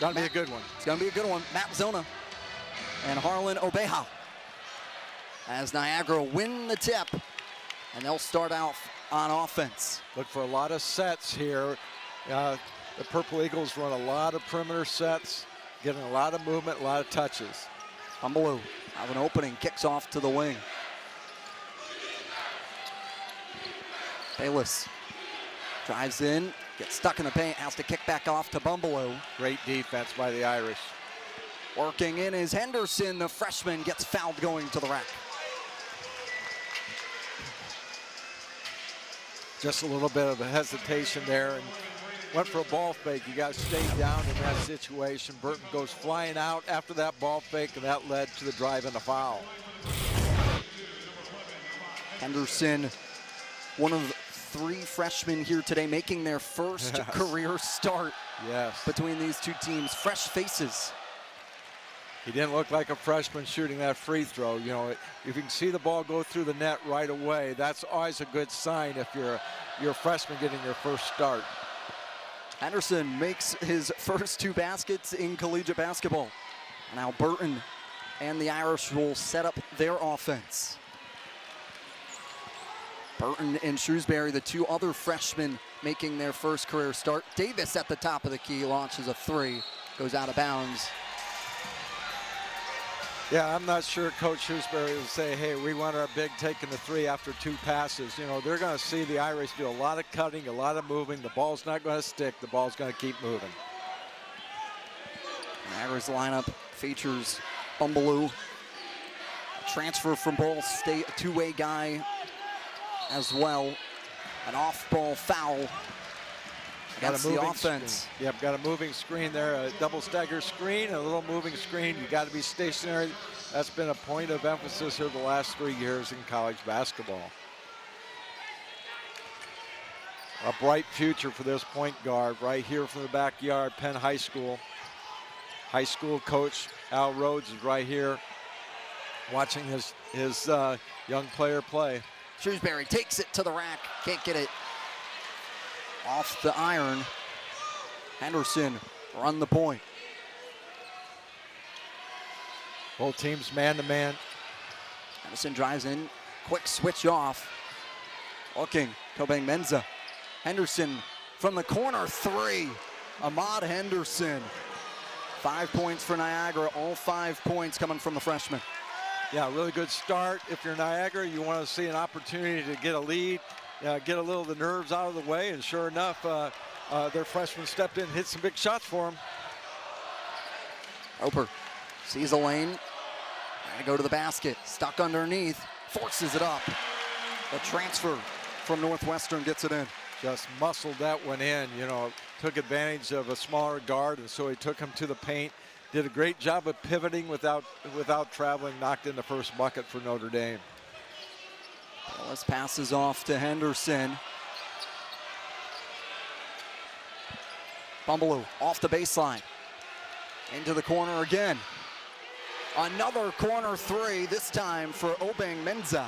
Gonna be a good one. It's gonna be a good one. Matt Zona and Harlan Obeha as Niagara win the tip, and they'll start out on offense. Look for a lot of sets here. The Purple Eagles run a lot of perimeter sets, getting a lot of movement, a lot of touches. Bumbaloo have an opening, kicks off to the wing. Bayless drives in, gets stuck in the paint, has to kick back off to Bumbaloo. Great defense by the Irish. Working in is Henderson, the freshman, gets fouled going to the rack. Just a little bit of a hesitation there and went for a ball fake. You got to stay down in that situation. Burton goes flying out after that ball fake, and that led to the drive and the foul. Henderson, one of 3 freshmen here today, making their first career start between these two teams. Fresh faces. He didn't look like a freshman shooting that free throw. You know, if you can see the ball go through the net right away, that's always a good sign if you're a freshman getting your first start. Henderson makes his first 2 baskets in collegiate basketball. Now Burton and the Irish will set up their offense. Burton and Shrewsbury, the 2 other freshmen making their first career start. Davis at the top of the key, launches a 3, goes out of bounds. Yeah, I'm not sure Coach Shrewsbury would say, hey, we want our big taking the 3 after 2 passes. You know, they're going to see the Irish do a lot of cutting, a lot of moving. The ball's not going to stick. The ball's going to keep moving. Niagara's lineup features Bumbaloo, transfer from Ball State, a 2-way guy as well. An off-ball foul against the offense. Screen. Yep, got a moving screen there, a double stagger screen, a little moving screen. You got to be stationary. That's been a point of emphasis here the last 3 years in college basketball. A bright future for this point guard right here from the backyard, Penn High School. High school coach Al Rhodes is right here watching his young player play. Shrewsbury takes it to the rack, can't get it off the iron. Henderson run the point. Both teams man-to-man. Henderson drives in, quick switch off. Looking, Kobang Menza. Henderson from the corner, 3. Ahmad Henderson. 5 points for Niagara, all 5 points coming from the freshman. Yeah, really good start. If you're Niagara, you want to see an opportunity to get a lead, get a little of the nerves out of the way, and sure enough, their freshman stepped in and hit some big shots for him. Roper sees a lane, trying to go to the basket, stuck underneath, forces it up. The transfer from Northwestern gets it in. Just muscled that one in, you know, took advantage of a smaller guard, and so he took him to the paint. Did a great job of pivoting without traveling, knocked in the first bucket for Notre Dame. Ellis passes off to Henderson. Bumbaloo off the baseline. Into the corner again. Another corner 3, this time for Obeng Menza.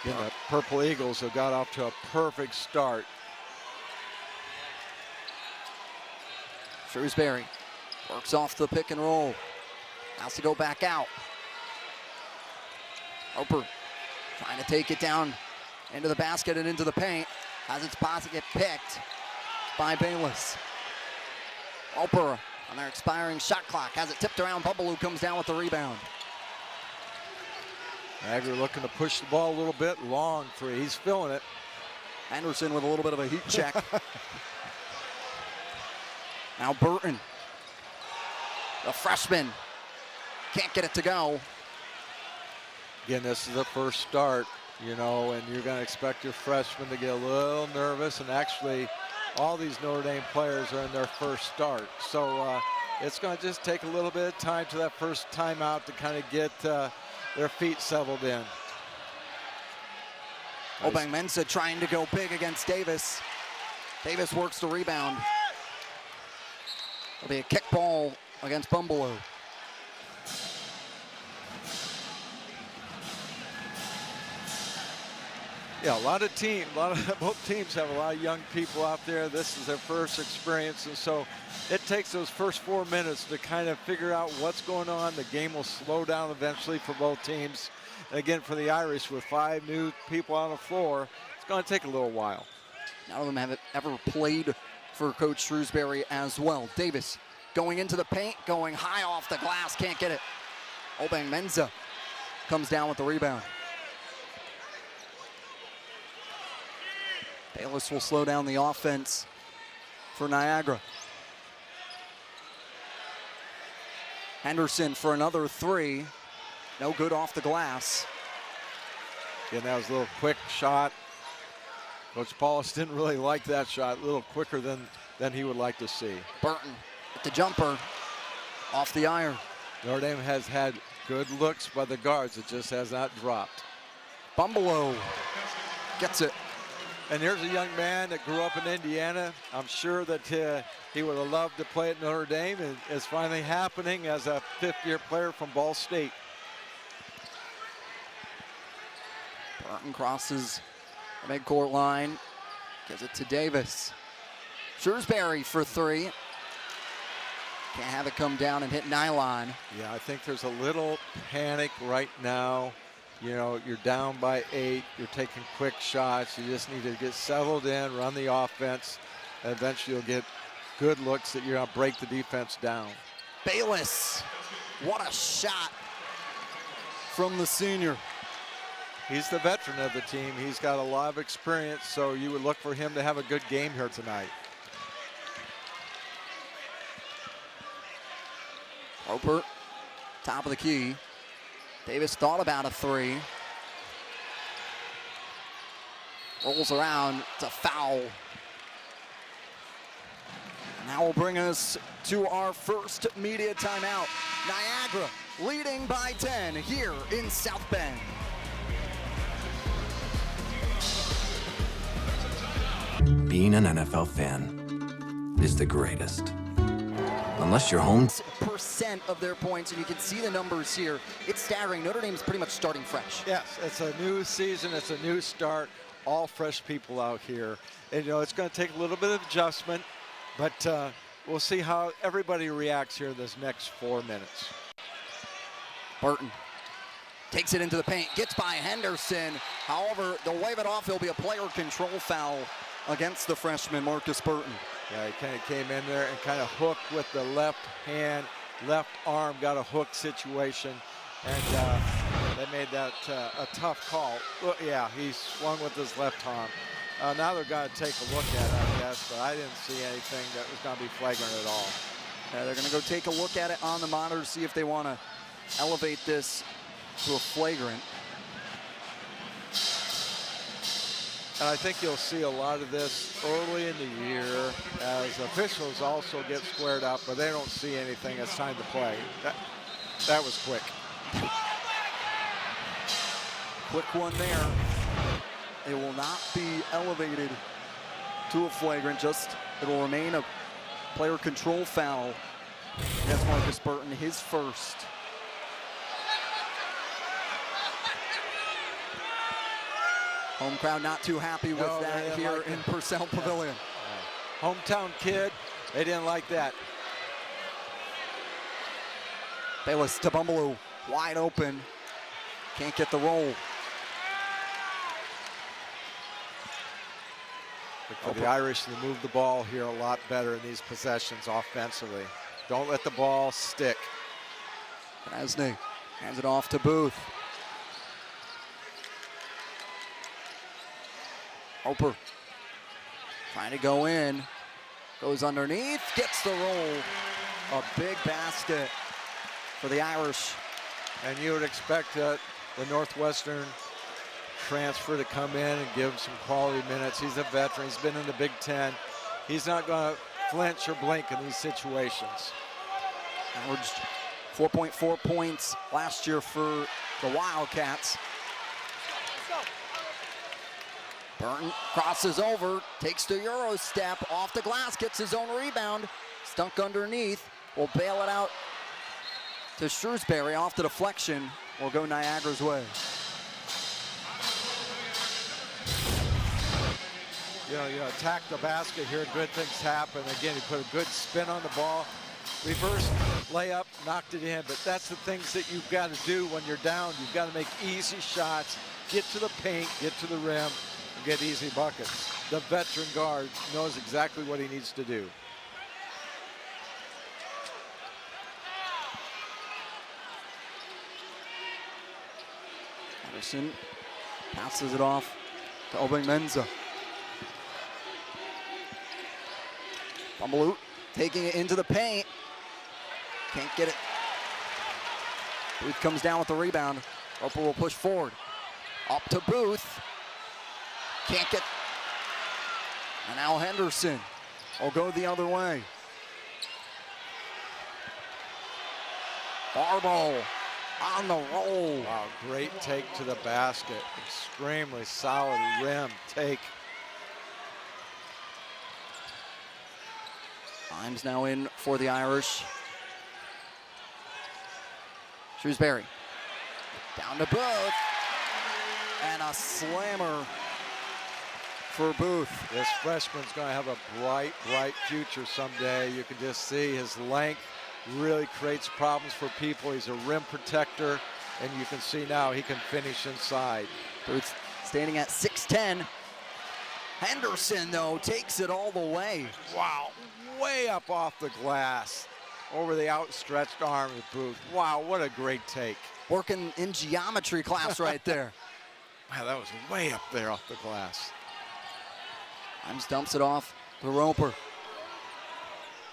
And the Purple Eagles have got off to a perfect start. Shrewsbury works off the pick and roll. Has to go back out. Roper trying to take it down into the basket and into the paint. Has its pocket get picked by Bayless. Roper on their expiring shot clock. Has it tipped around. Bumbaloo comes down with the rebound. Niagara looking to push the ball a little bit. Long 3. He's feeling it. Anderson with a little bit of a heat check. Now Burton, the freshman, can't get it to go. Again, this is the first start, you know, and you're going to expect your freshmen to get a little nervous, and actually all these Notre Dame players are in their first start. So it's going to just take a little bit of time to that first timeout to kind of get their feet settled in. Obeng Mensa trying to go big against Davis. Davis works the rebound. It'll be a kick ball against Bumbaloo. Yeah, both teams have a lot of young people out there. This is their first experience, and so it takes those first 4 minutes to kind of figure out what's going on. The game will slow down eventually for both teams. And again, for the Irish, with 5 new people on the floor, it's going to take a little while. None of them have ever played for Coach Shrewsbury as well. Davis going into the paint, going high off the glass, can't get it. Obeng Menza comes down with the rebound. Bayless will slow down the offense for Niagara. Henderson for another 3. No good off the glass. Again, that was a little quick shot. Coach Paulus didn't really like that shot, a little quicker than he would like to see. Burton with the jumper off the iron. Notre Dame has had good looks by the guards. It just has not dropped. Bumbelow gets it. And here's a young man that grew up in Indiana. I'm sure that he would have loved to play at Notre Dame, and it's finally happening as a 5th-year player from Ball State. Burton crosses the midcourt line, gives it to Davis. Shrewsbury for 3. Can't have it come down and hit nylon. Yeah, I think there's a little panic right now. You know, you're down by 8, you're taking quick shots, you just need to get settled in, run the offense, and eventually you'll get good looks that you're gonna break the defense down. Bayless, what a shot from the senior. He's the veteran of the team. He's got a lot of experience, so you would look for him to have a good game here tonight. Roper, top of the key. Davis thought about a 3. Rolls around, it's a foul. Now will bring us to our first media timeout. Niagara leading by 10 here in South Bend. Being an NFL fan is the greatest. Unless you're home. Percent of their points, and you can see the numbers here. It's staggering. Notre Dame is pretty much starting fresh. Yes, it's a new season, it's a new start, all fresh people out here. And, you know, it's going to take a little bit of adjustment, but we'll see how everybody reacts here this next 4 minutes. Burton takes it into the paint, gets by Henderson. However, they'll wave it off. It'll be a player control foul against the freshman, Markus Burton. Yeah, he kind of came in there and kind of hooked with the left hand, left arm, got a hook situation, and they made that a tough call. Well, yeah, he swung with his left arm. Now they're going to take a look at it, I guess, but I didn't see anything that was going to be flagrant at all. They're going to go take a look at it on the monitor, see if they want to elevate this to a flagrant. And I think you'll see a lot of this early in the year as officials also get squared up, but they don't see anything. It's time to play. That was quick. Quick one there. It will not be elevated to a flagrant, just it will remain a player control foul. That's Markus Burton, his first. Home crowd not too happy with that here in Purcell Pavilion. Hometown kid, they didn't like that. Bayless to Bumbelow, wide open. Can't get the roll. For the Irish to move the ball here a lot better in these possessions offensively. Don't let the ball stick. Krasny hands it off to Booth. Roper trying to go in, goes underneath, gets the roll. A big basket for the Irish. And you would expect the Northwestern transfer to come in and give him some quality minutes. He's a veteran, he's been in the Big Ten. He's not going to flinch or blink in these situations. Averaged 4.4 points last year for the Wildcats. Burton crosses over, takes the Euro step, off the glass, gets his own rebound, stunk underneath, will bail it out to Shrewsbury off the deflection, will go Niagara's way. attack the basket here, good things happen. Again, he put a good spin on the ball. Reverse layup, knocked it in, but that's the things that you've got to do when you're down. You've got to make easy shots, get to the paint, get to the rim, and get easy buckets. The veteran guard knows exactly what he needs to do. Anderson passes it off to Obeng-Mensah. Bumbleu taking it into the paint. Can't get it. Booth comes down with the rebound. Roper will push forward. Up to Booth. Can't get. And now Henderson will go the other way. Barbo on the roll. Wow, great take to the basket. Extremely solid rim take. Time's now in for the Irish. Shrewsbury down to Booth. And a slammer for Booth. This freshman's going to have a bright, bright future someday. You can just see his length really creates problems for people. He's a rim protector, and you can see now he can finish inside. Booth standing at 6'10". Henderson, though, takes it all the way. Wow, way up off the glass, over the outstretched arm of Booth. Wow, what a great take. Working in geometry class right there. Wow, that was way up there off the glass. Himes dumps it off to Roper.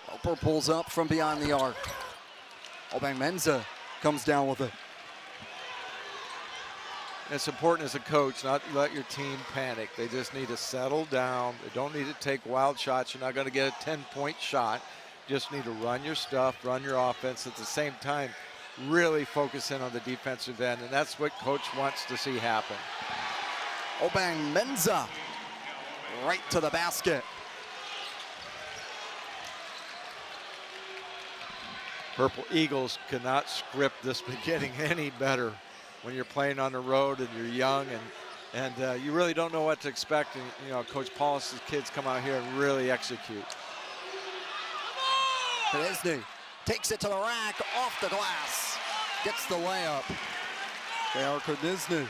Roper pulls up from beyond the arc. Obeng-Mensah comes down with it. It's important as a coach not to let your team panic. They just need to settle down. They don't need to take wild shots. You're not going to get a 10-point shot. You just need to run your stuff, run your offense. At the same time, really focus in on the defensive end, and that's what coach wants to see happen. Obeng-Mensah right to the basket. Purple Eagles cannot script this beginning any better when you're playing on the road and you're young and you really don't know what to expect. And Coach Paulus' kids come out here and really execute. Disney takes it to the rack, off the glass, gets the layup. J.R. Disney.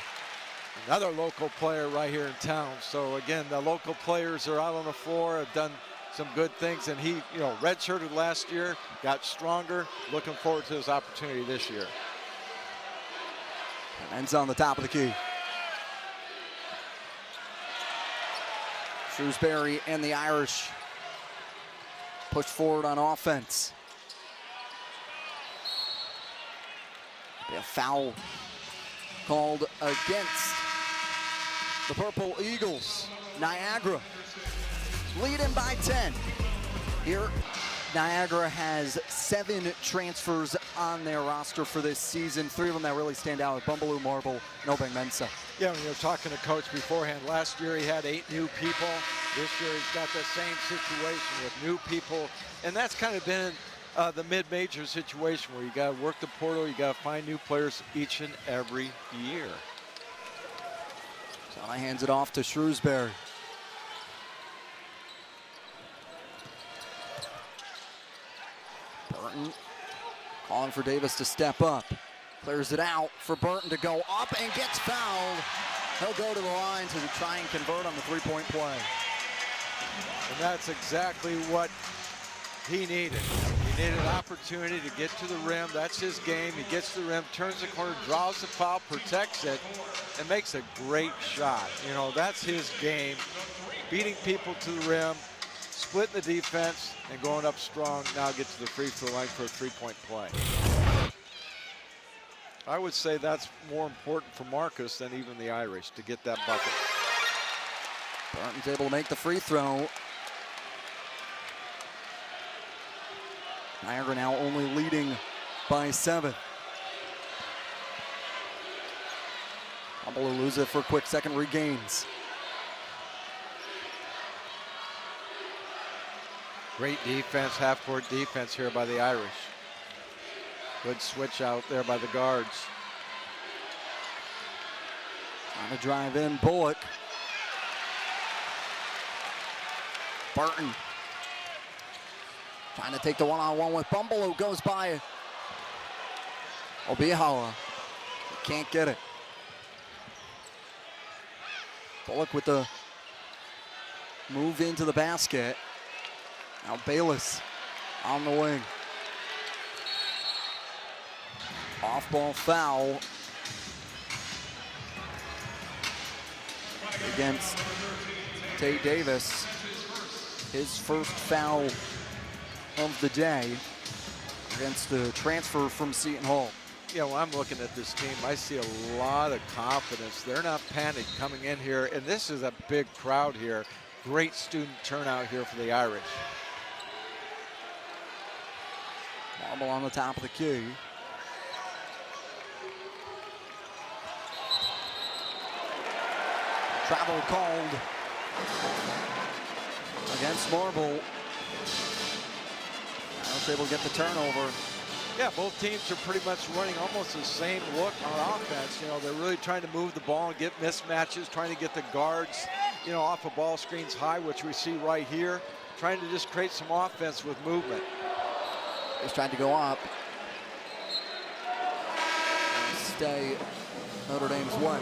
Another local player right here in town. So again, the local players are out on the floor, have done some good things, and he, redshirted last year, got stronger. Looking forward to his opportunity this year. Ends on the top of the key. Shrewsbury and the Irish push forward on offense. A foul called against the Purple Eagles. Niagara leading by 10. Here, Niagara has 7 transfers on their roster for this season. 3 of them that really stand out: Bumbleu, Marble, and Obeng-Mensah. Yeah, when you were talking to Coach beforehand, last year he had 8 new people. This year he's got the same situation with new people. And that's kind of been the mid-major situation where you got to work the portal, you got to find new players each and every year. So I hands it off to Shrewsbury. Burton calling for Davis to step up. Clears it out for Burton to go up and gets fouled. He'll go to the line to try and convert on the three-point play. And that's exactly what he needed. He needed an opportunity to get to the rim. That's his game. He gets to the rim, turns the corner, draws the foul, protects it, and makes a great shot. That's his game. Beating people to the rim, splitting the defense, and going up strong. Now gets to the free throw line for a three-point play. I would say that's more important for Markus than even the Irish to get that bucket. Burton's able to make the free throw. Niagara now only leading by 7. Bumbleu loses it for a quick second, regains. Great defense, half-court defense here by the Irish. Good switch out there by the guards. Trying to drive in Bullock. Burton trying to take the one-on-one with Bumble, who goes by Obihala. Can't get it. Bullock with the move into the basket. Now Bayless on the wing. Off-ball foul against Tate Davis. His first foul of the day against the transfer from Seton Hall. Yeah, when I'm looking at this team, I see a lot of confidence. They're not panicked coming in here, and this is a big crowd here. Great student turnout here for the Irish. Marble on the top of the key. Travel called against Marble. I was able to get the turnover. Yeah, both teams are pretty much running almost the same look on offense. You know, they're really trying to move the ball and get mismatches, trying to get the guards, you know, off of ball screens high, which we see right here, trying to just create some offense with movement. He's trying to go up. And stay Notre Dame's way.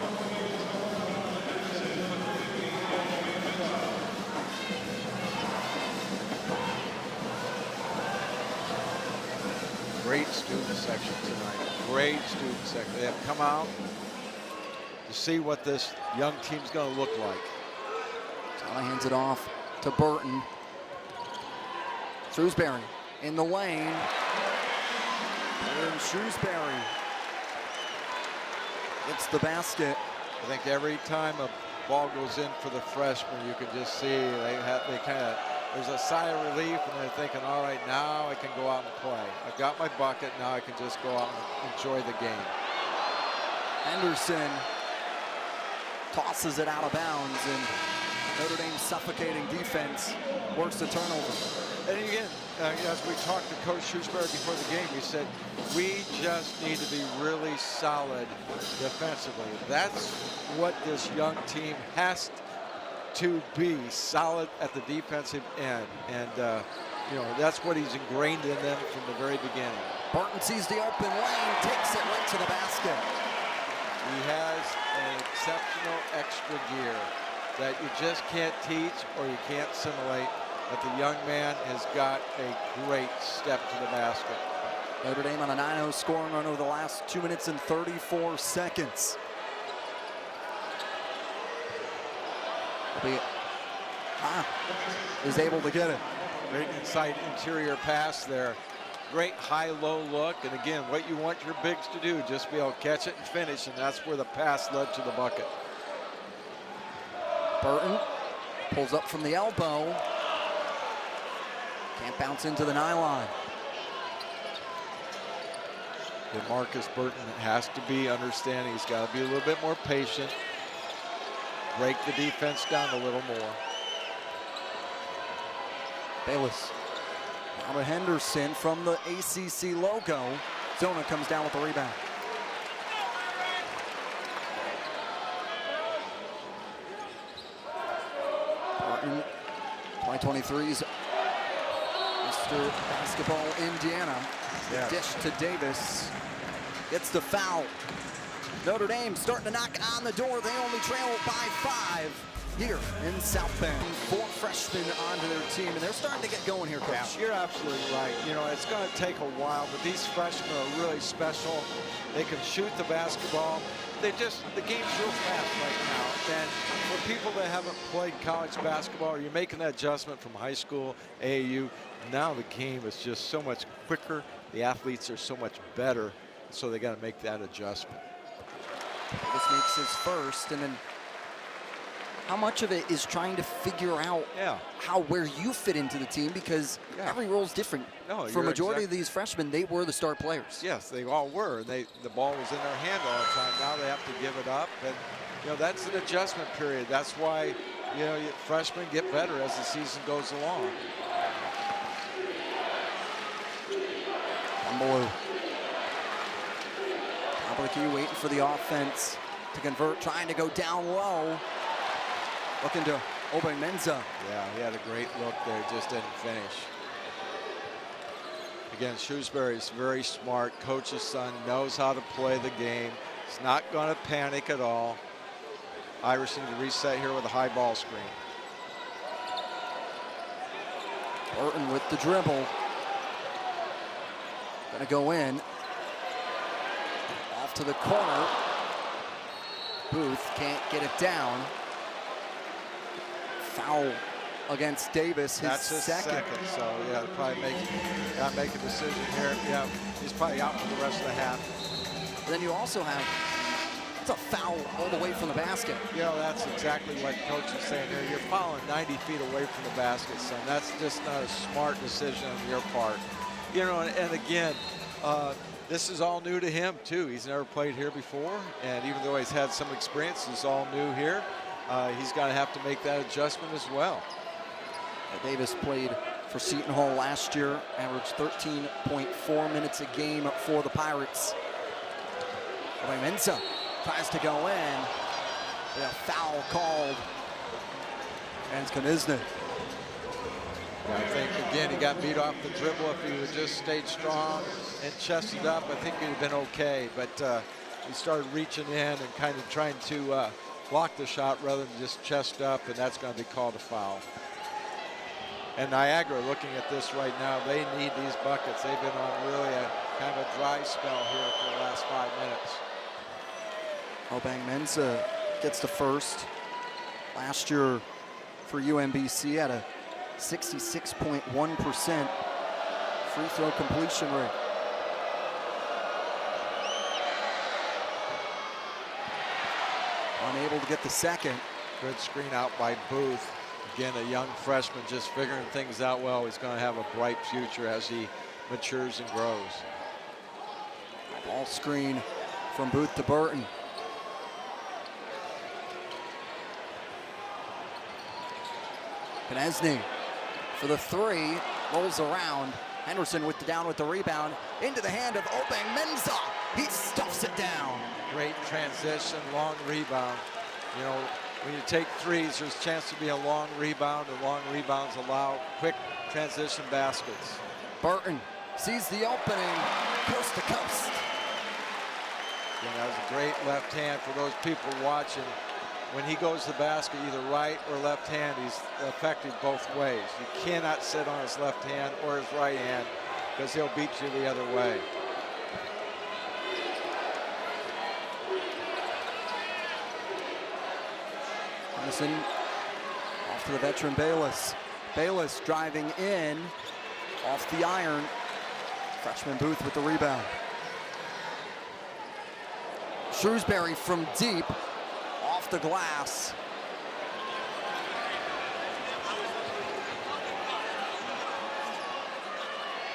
Great student section tonight. Great student section. They have come out to see what this young team's going to look like. Tana hands it off to Burton. Shrewsbury in the lane. And Shrewsbury gets the basket. I think every time a ball goes in for the freshmen, you can just see they kind of, there's a sigh of relief, and they're thinking, all right, now I can go out and play. I've got my bucket, now I can just go out and enjoy the game. Henderson tosses it out of bounds, and Notre Dame's suffocating defense works the turnover. And again, as we talked to Coach Shrewsbury before the game, he said, we just need to be really solid defensively. That's what this young team has to be, solid at the defensive end. And, you know, that's what he's ingrained in them from the very beginning. Burton sees the open lane, takes it right to the basket. He has an exceptional extra gear that you just can't teach or you can't simulate. But the young man has got a great step to the basket. Notre Dame on a 9-0 scoring run over the last 2 minutes and 34 seconds. Is able to get it. Great inside interior pass there. Great high-low look. And again, what you want your bigs to do, just be able to catch it and finish. And that's where the pass led to the bucket. Burton pulls up from the elbow. Can't bounce into the nylon. And Markus Burton has to be understanding. He's got to be a little bit more patient. Break the defense down a little more. Bayless. Now to Henderson from the ACC logo. Zona comes down with the rebound. Burton, 2023's Mr. Basketball Indiana. Yeah. Dish to Davis. Gets the foul. Notre Dame starting to knock on the door. They only trail by 5 here in South Bend. 4 freshmen onto their team, and they're starting to get going here, Coach. Yeah, you're absolutely right. You know, it's going to take a while, but these freshmen are really special. They can shoot the basketball. The game's real fast right now. And for people that haven't played college basketball, or you're making that adjustment from high school, AAU, now the game is just so much quicker. The athletes are so much better, so they got to make that adjustment. This makes his first, and then how much of it is trying to figure out where you fit into the team, because every role is different. No, for a majority of these freshmen, they were the star players. Yes, they all were. The ball was in their hand all the time. Now they have to give it up, and you know that's an adjustment period. That's why freshmen get better as the season goes along. Blue. Top of the key, waiting for the offense to convert, trying to go down low. Looking to Menza. Yeah, he had a great look there, just didn't finish. Again, Shrewsbury's very smart. Coach's son knows how to play the game. He's not going to panic at all. Irish need to reset here with a high ball screen. Burton with the dribble. Gonna go in. Off to the corner. Booth can't get it down. Foul against Davis, That's his second. So yeah, probably gotta make a decision here. Yeah, he's probably out for the rest of the half. Then you also have, it's a foul all the way from the basket. You know, that's exactly what coach is saying here. You're fouling 90 feet away from the basket, son. That's just not a smart decision on your part. You know, and again, this is all new to him too. He's never played here before, and even though he's had some experience, it's all new here. He's going to have to make that adjustment as well. Davis played for Seton Hall last year, averaged 13.4 minutes a game for the Pirates. Menza tries to go in. A foul called against Konizny. Yeah, I think, again, he got beat off the dribble. If he would just stayed strong and chested up, I think he'd have been okay. But he started reaching in and kind of trying to block the shot rather than just chest up, and that's going to be called a foul. And Niagara, looking at this right now, they need these buckets. They've been on really a kind of a dry spell here for the last 5 minutes. Menza gets the first. Last year for UMBC at a 66.1% free throw completion rate. Unable to get the second. Good screen out by Booth. Again, a young freshman just figuring things out well. He's going to have a bright future as he matures and grows. Ball screen from Booth to Burton. Konizny for the three, rolls around. Henderson with the rebound, into the hand of Menza. He stuffs it down. Great transition, long rebound. You know, when you take threes, there's a chance to be a long rebound, and long rebounds allow quick transition baskets. Burton sees the opening, coast to coast. Yeah, that was a great left hand for those people watching. When he goes to the basket, either right or left hand, he's effective both ways. You cannot sit on his left hand or his right hand because he'll beat you the other way. Henderson off to the veteran Bayless. Bayless driving in off the iron. Freshman Booth with the rebound. Shrewsbury from deep, off the glass.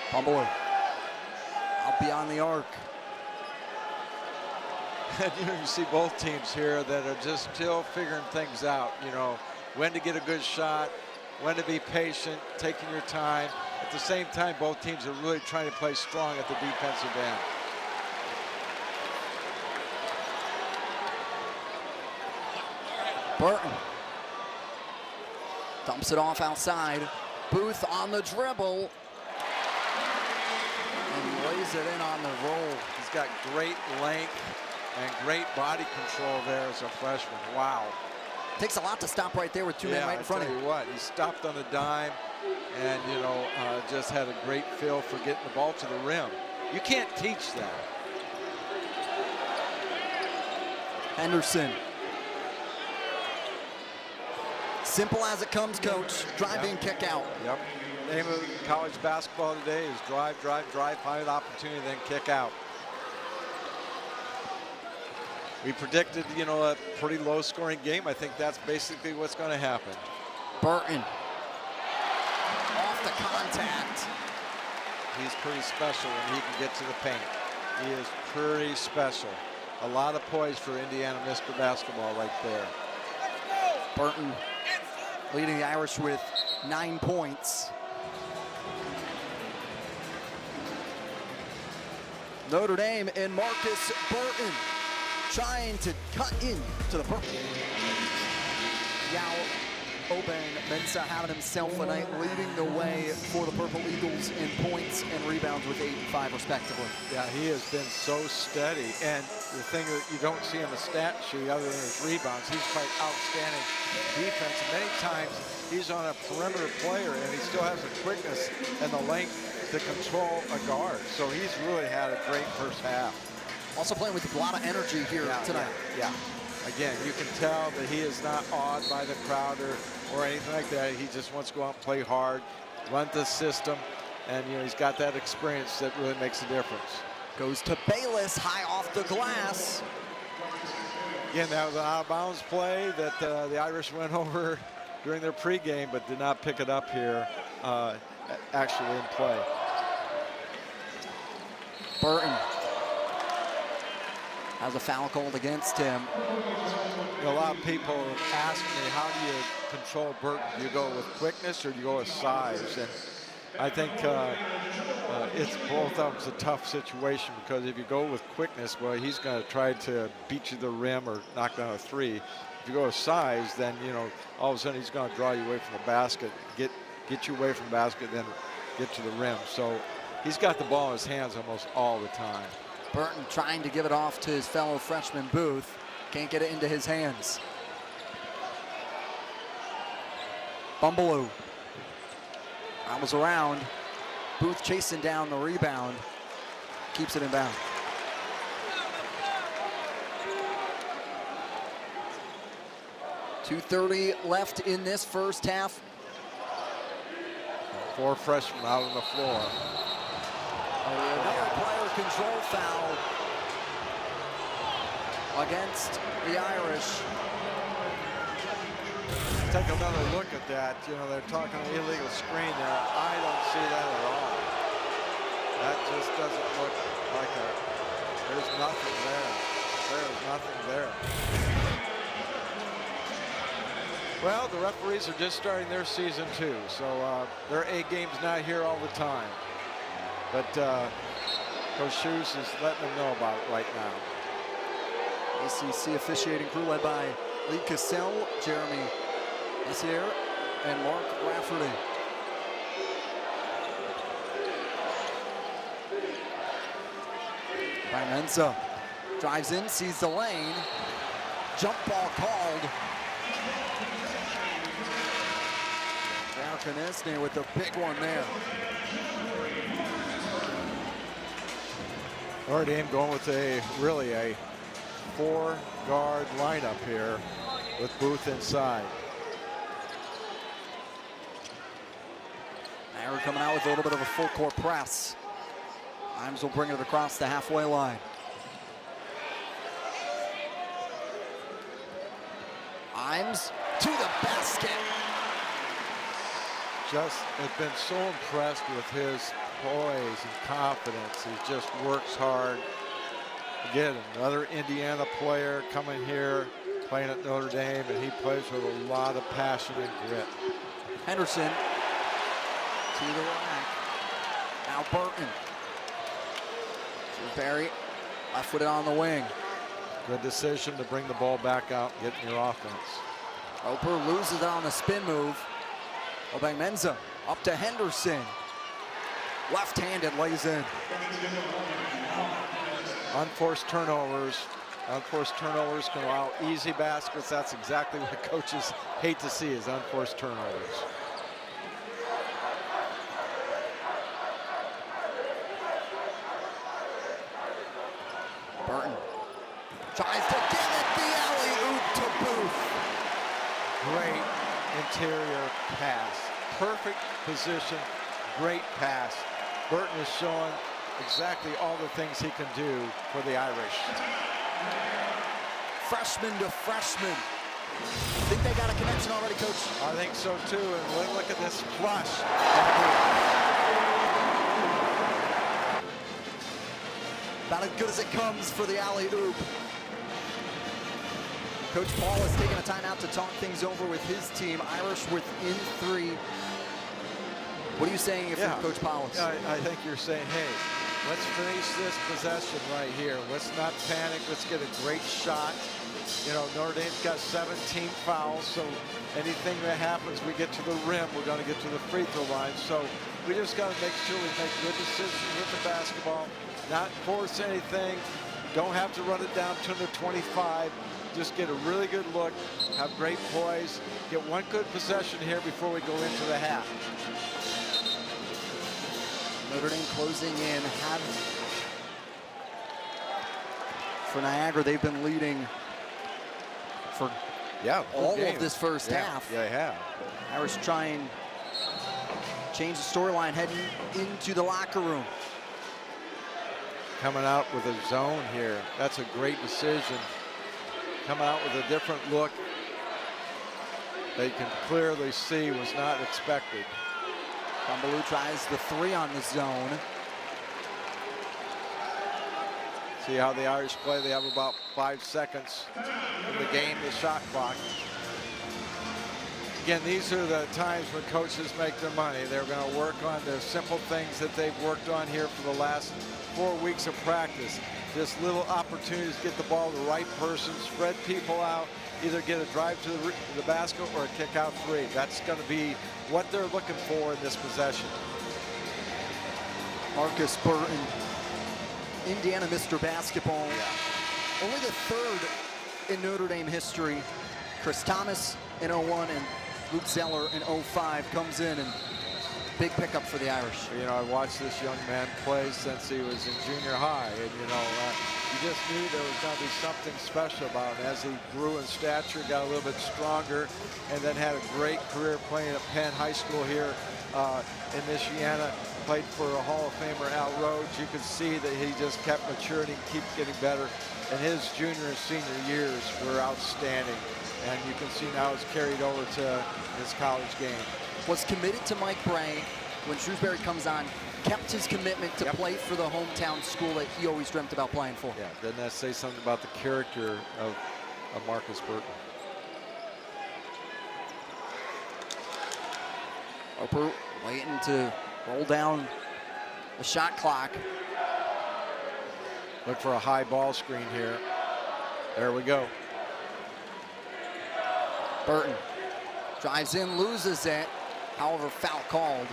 Pomeroy out beyond the arc. And you see both teams here that are just still figuring things out, you know, when to get a good shot, when to be patient, taking your time. At the same time, both teams are really trying to play strong at the defensive end. Burton dumps it off outside. Booth on the dribble and lays it in on the roll. He's got great length and great body control there as a freshman. Wow. Takes a lot to stop right there with two men right in front of you. him. What, he stopped on the dime and, you know, just had a great feel for getting the ball to the rim. You can't teach that. Henderson. Simple as it comes, coach. Driving, kick out. Yep. Name of college basketball today is drive, drive, drive, find an opportunity, then kick out. We predicted, you know, a pretty low-scoring game. I think that's basically what's going to happen. Burton off the contact. He's pretty special when he can get to the paint. He is pretty special. A lot of poise for Indiana Mr. Basketball right there. Burton leading the Irish with 9 points. Notre Dame and Markus Burton trying to cut in to the purple. Yao Obeng Mensah having himself a night, leading the way for the Purple Eagles in points and rebounds with 8 and 5 respectively. Yeah, he has been so steady. And the thing that you don't see on the stat sheet other than his rebounds, he's played outstanding defense. Many times he's on a perimeter player and he still has the quickness and the length to control a guard. So he's really had a great first half. Also playing with a lot of energy here tonight. Yeah. Again, you can tell that he is not awed by the crowd or anything like that. He just wants to go out and play hard, run the system, and he's got that experience that really makes a difference. Goes to Bayless, high off the glass. Again, that was an out-of-bounds play that the Irish went over during their pregame, but did not pick it up here, actually in play. Burton has a foul called against him. A lot of people ask me, how do you control Burton? Do you go with quickness or do you go with size? And I think it's both of them's a tough situation, because if you go with quickness, well, he's going to try to beat you to the rim or knock down a three. If you go with size, then all of a sudden he's going to draw you away from the basket, get you away from the basket, then get to the rim. So he's got the ball in his hands almost all the time. Burton trying to give it off to his fellow freshman Booth. Can't get it into his hands. Bumbaloo. Almost around. Booth chasing down the rebound. Keeps it in bounds. .230 left in this first half. 4 freshmen out on the floor. Another player control foul against the Irish. Take another look at that. They're talking illegal screen there. I don't see that at all. That just doesn't look like there's nothing there. There's nothing there. Well, the referees are just starting their season too, so their A game's not here all the time. But Coach Shoes is letting them know about it right now. ACC officiating crew led by Lee Cassell, Jeremy Messier, and Mark Rafferty. Mensah drives in, sees the lane. Jump ball called. Kanesny with the big one there. Notre Dame going with really a 4-guard lineup here with Booth inside. Niagara coming out with a little bit of a full court press. Imes will bring it across the halfway line. Imes to the basket. Just has been so impressed with his poise and confidence. He just works hard. Again, another Indiana player coming here, playing at Notre Dame, and he plays with a lot of passion and grit. Henderson to the rack. Now Burton. Barry, left-footed on the wing. Good decision to bring the ball back out and get in your offense. Roper loses it on the spin move. Obeng Mensah up to Henderson. Left-handed, lays in. Unforced turnovers. Unforced turnovers can allow easy baskets. That's exactly what coaches hate to see, is unforced turnovers. Burton tries to give it the alley-oop to Booth. Great interior pass. Perfect position, great pass. Burton is showing exactly all the things he can do for the Irish. Freshman to freshman. Think they got a connection already, Coach? I think so too, and look at this flush. About as good as it comes for the alley-oop. Coach Paul has taken a timeout to talk things over with his team. Irish within 3. What are you saying if you're Coach Powers? I think you're saying, hey, let's finish this possession right here. Let's not panic. Let's get a great shot. You know, Notre Dame's got 17 fouls, so anything that happens, we get to the rim, we're going to get to the free throw line. So we just got to make sure we make good decisions with the basketball, not force anything, don't have to run it down to the 25. Just get a really good look, have great poise, get one good possession here before we go into the half. Notre Dame closing in. For Niagara, they've been leading for all of this first half. Yeah, they have. Irish try and change the storyline heading into the locker room. Coming out with a zone here. That's a great decision. Coming out with a different look. They can clearly see was not expected. Bumbaloo tries the 3 on the zone. See how the Irish play. They have about 5 seconds in the game, the shot clock. Again, these are the times when coaches make their money. They're going to work on the simple things that they've worked on here for the last 4 weeks of practice. Just little opportunities to get the ball to the right person, spread people out, either get a drive to the basket or a kick out 3. That's going to be what they're looking for in this possession. Markus Burton, Indiana Mr. Basketball. Only the 3rd in Notre Dame history. Chris Thomas in 01 and Luke Zeller in 05 comes in, and big pickup for the Irish. You know, I watched this young man play since he was in junior high, and you know, you just knew there was going to be something special about him. As he grew in stature, got a little bit stronger, and then had a great career playing at Penn High School here in Michiana. Played for a Hall of Famer, Al Rhodes. You could see that he just kept maturing, keep getting better, and his junior and senior years were outstanding. And you can see now it's carried over to his college game. Was committed to Mike Bray when Shrewsbury comes on, kept his commitment to play for the hometown school that he always dreamt about playing for. Yeah, doesn't that say something about the character of Markus Burton? Roper waiting to roll down the shot clock. Look for a high ball screen here. There we go. Burton drives in, loses it. However, foul called.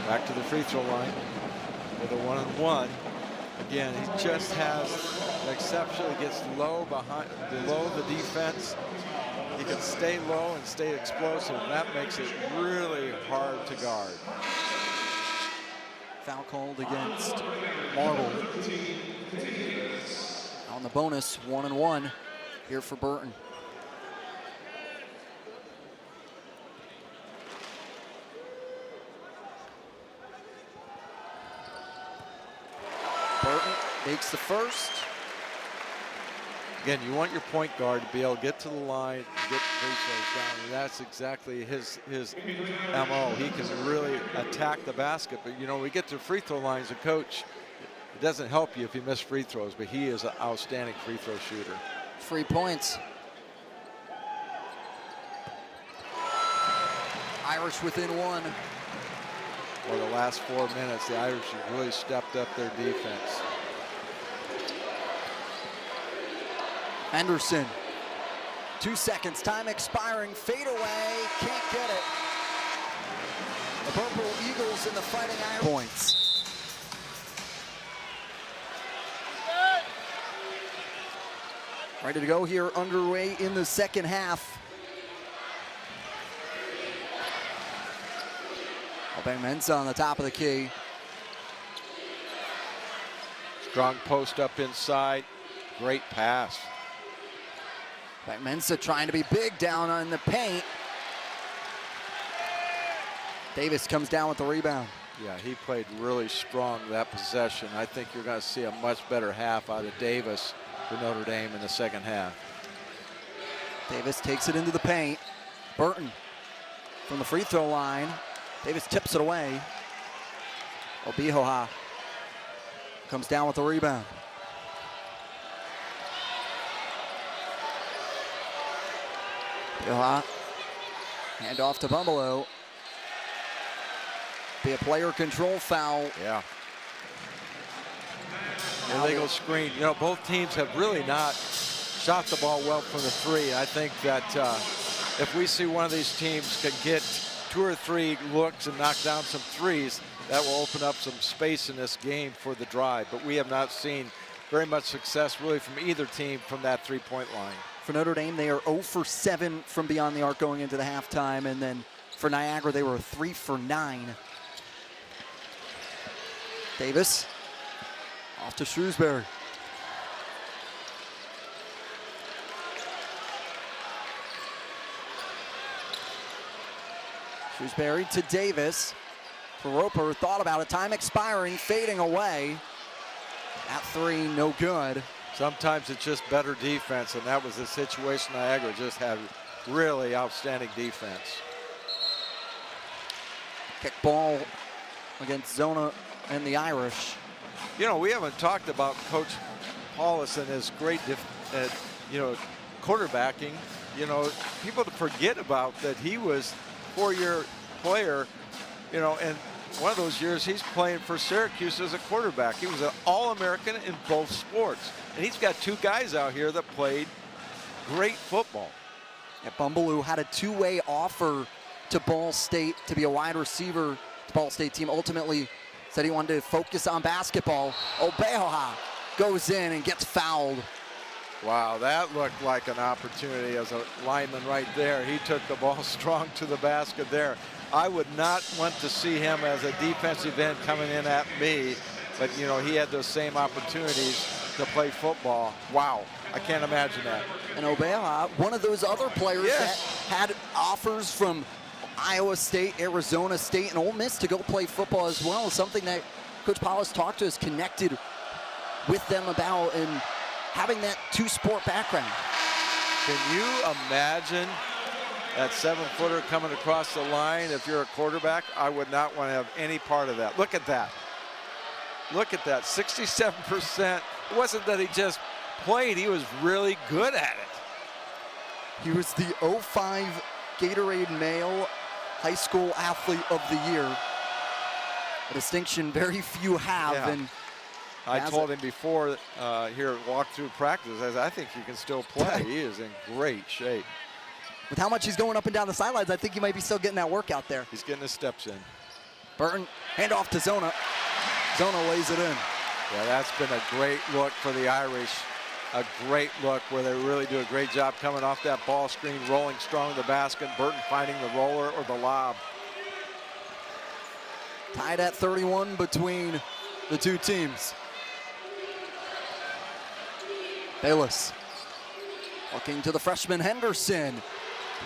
Back to the free throw line with a 1-on-1. Again, he just has exceptionally gets low below the defense. He can stay low and stay explosive. And that makes it really hard to guard. Foul called against Marble. On the bonus, 1-on-1 here for Burton. Burton makes the first. Again, you want your point guard to be able to get to the line, get free throws down, and that's exactly his MO. He can really attack the basket, but you know, we get to free throw lines, a coach, it doesn't help you if you miss free throws, but he is an outstanding free throw shooter. 3 points. Irish within 1. For the last 4 minutes, the Irish have really stepped up their defense. Henderson, 2 seconds, time expiring, fade away, can't get it. The Purple Eagles in the Fighting Irish. Points. Ready to go here, underway in the second half. Mensa on the top of the key. Strong post up inside, great pass. Mensa trying to be big down on the paint. Davis comes down with the rebound. Yeah, he played really strong that possession. I think you're going to see a much better half out of Davis for Notre Dame in the second half. Davis takes it into the paint. Burton from the free throw line. Davis tips it away. Obihoha comes down with the rebound. Obihoha, hand off to Bumbaloo. Be a player control foul. Yeah. illegal screen. You know, both teams have really not shot the ball well from the three. I think that if we see one of these teams can get 2 or 3 looks and knock down some threes, that will open up some space in this game for the drive. But we have not seen very much success really from either team from that three-point line. For Notre Dame, they are 0 for 7 from beyond the arc going into the halftime. And then for Niagara, they were 3 for 9. Davis off to Shrewsbury. Shrewsbury to Davis. Roper thought about it. Time expiring, fading away. At 3, no good. Sometimes it's just better defense, and that was the situation. Niagara just had really outstanding defense. Kick ball against Zona and the Irish. You know, we haven't talked about Coach Paulus and his great, quarterbacking. You know, people forget about that he was a 4-year player, you know, and one of those years he's playing for Syracuse as a quarterback. He was an All-American in both sports. And he's got 2 guys out here that played great football. Yeah, Bumbaloo had a 2-way offer to Ball State to be a wide receiver. The Ball State team ultimately said he wanted to focus on basketball. Obehoha goes in and gets fouled. Wow, that looked like an opportunity as a lineman right there. He took the ball strong to the basket there. I would not want to see him as a defensive end coming in at me, but you know, he had those same opportunities to play football. Wow, I can't imagine that. And Obehoha, one of those other players that had offers from Iowa State, Arizona State, and Ole Miss to go play football as well, something that Coach Paulus talked to us, connected with them about, and having that 2-sport background. Can you imagine that 7-footer coming across the line? If you're a quarterback, I would not want to have any part of that. Look at that. Look at that, 67%. It wasn't that he just played, he was really good at it. He was the 05 Gatorade Male High School Athlete of the Year. A distinction very few have. Yeah. And I told him before here at walkthrough practice, I think he can still play. He is in great shape. With how much he's going up and down the sidelines, I think he might be still getting that workout there. He's getting his steps in. Burton, hand off to Zona. Zona lays it in. Yeah, that's been a great look for the Irish. A great look where they really do a great job coming off that ball screen, rolling strong to the basket. Burton finding the roller or the lob. Tied at 31 between the 2 teams. Bayless looking to the freshman Henderson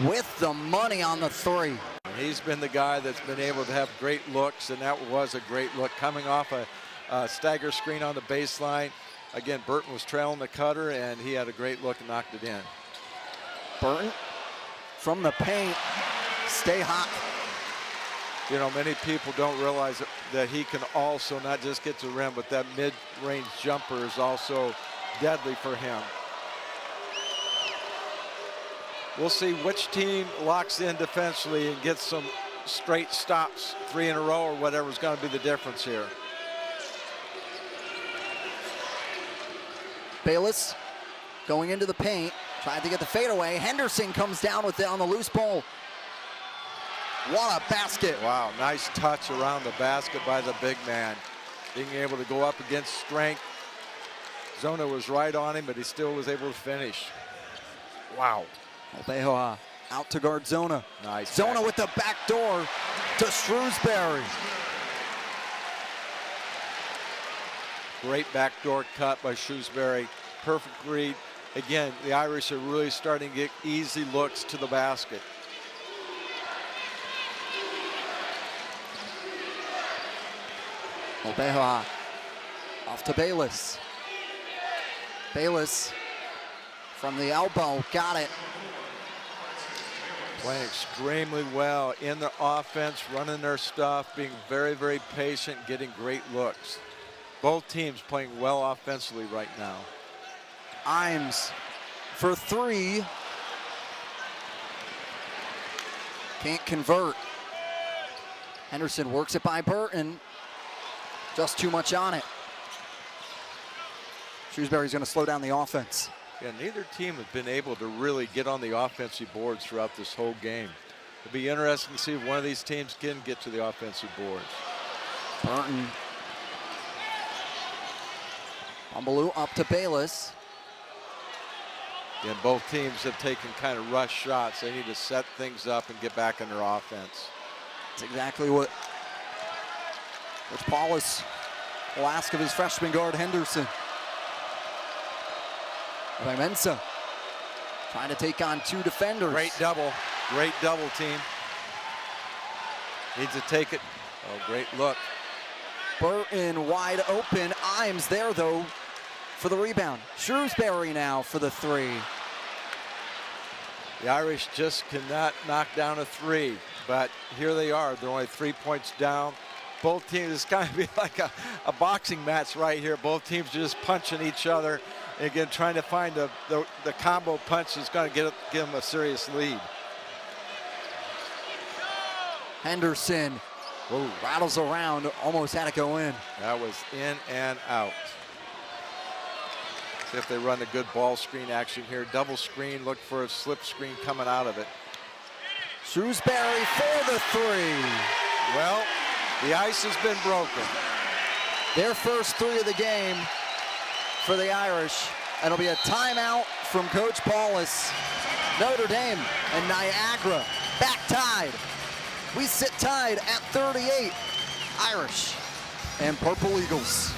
with the money on the 3. He's been the guy that's been able to have great looks, and that was a great look coming off a stagger screen on the baseline. Again, Burton was trailing the cutter, and he had a great look and knocked it in. Burton from the paint, stay hot. You know, many people don't realize that he can also not just get to the rim, but that mid-range jumper is also deadly for him. We'll see which team locks in defensively and gets some straight stops, 3 in a row or whatever is going to be the difference here. Bayless going into the paint, tried to get the fadeaway. Henderson comes down with it on the loose ball. What a basket. Wow, nice touch around the basket by the big man. Being able to go up against strength. Zona was right on him, but he still was able to finish. Wow. Obehoha out to guard Zona. Nice. Zona with the back door to Shrewsbury. Great backdoor cut by Shrewsbury. Perfect read. Again, the Irish are really starting to get easy looks to the basket. Obehoha off to Bayless. Bayless from the elbow, got it. Playing extremely well in the offense, running their stuff, being very, very patient, getting great looks. Both teams playing well offensively right now. Imes for 3. Can't convert. Henderson works it by Burton. Just too much on it. Shrewsbury's going to slow down the offense. Yeah, neither team has been able to really get on the offensive boards throughout this whole game. It'll be interesting to see if one of these teams can get to the offensive boards. Burton. Bumbaloo up to Bayless. And both teams have taken kind of rush shots. They need to set things up and get back in their offense. That's exactly what Coach Paulus will ask of his freshman guard, Henderson. Mensa trying to take on two defenders. Great double team. Needs to take it. Oh, great look. Burton wide open. Imes there though for the rebound. Shrewsbury now for the three. The Irish just cannot knock down a three, but here they are. They're only 3 points down. Both teams, it's kind of be like a boxing match right here. Both teams just punching each other. Again, trying to find the combo punch is going to give them a serious lead. Henderson rattles around, almost had to go in. That was in and out. See if they run a good ball screen action here. Double screen, look for a slip screen coming out of it. Shrewsbury for the three. Well, the ice has been broken. Their first three of the game for the Irish. And it'll be a timeout from Coach Paulus. Notre Dame and Niagara back tied. We sit tied at 38. Irish and Purple Eagles.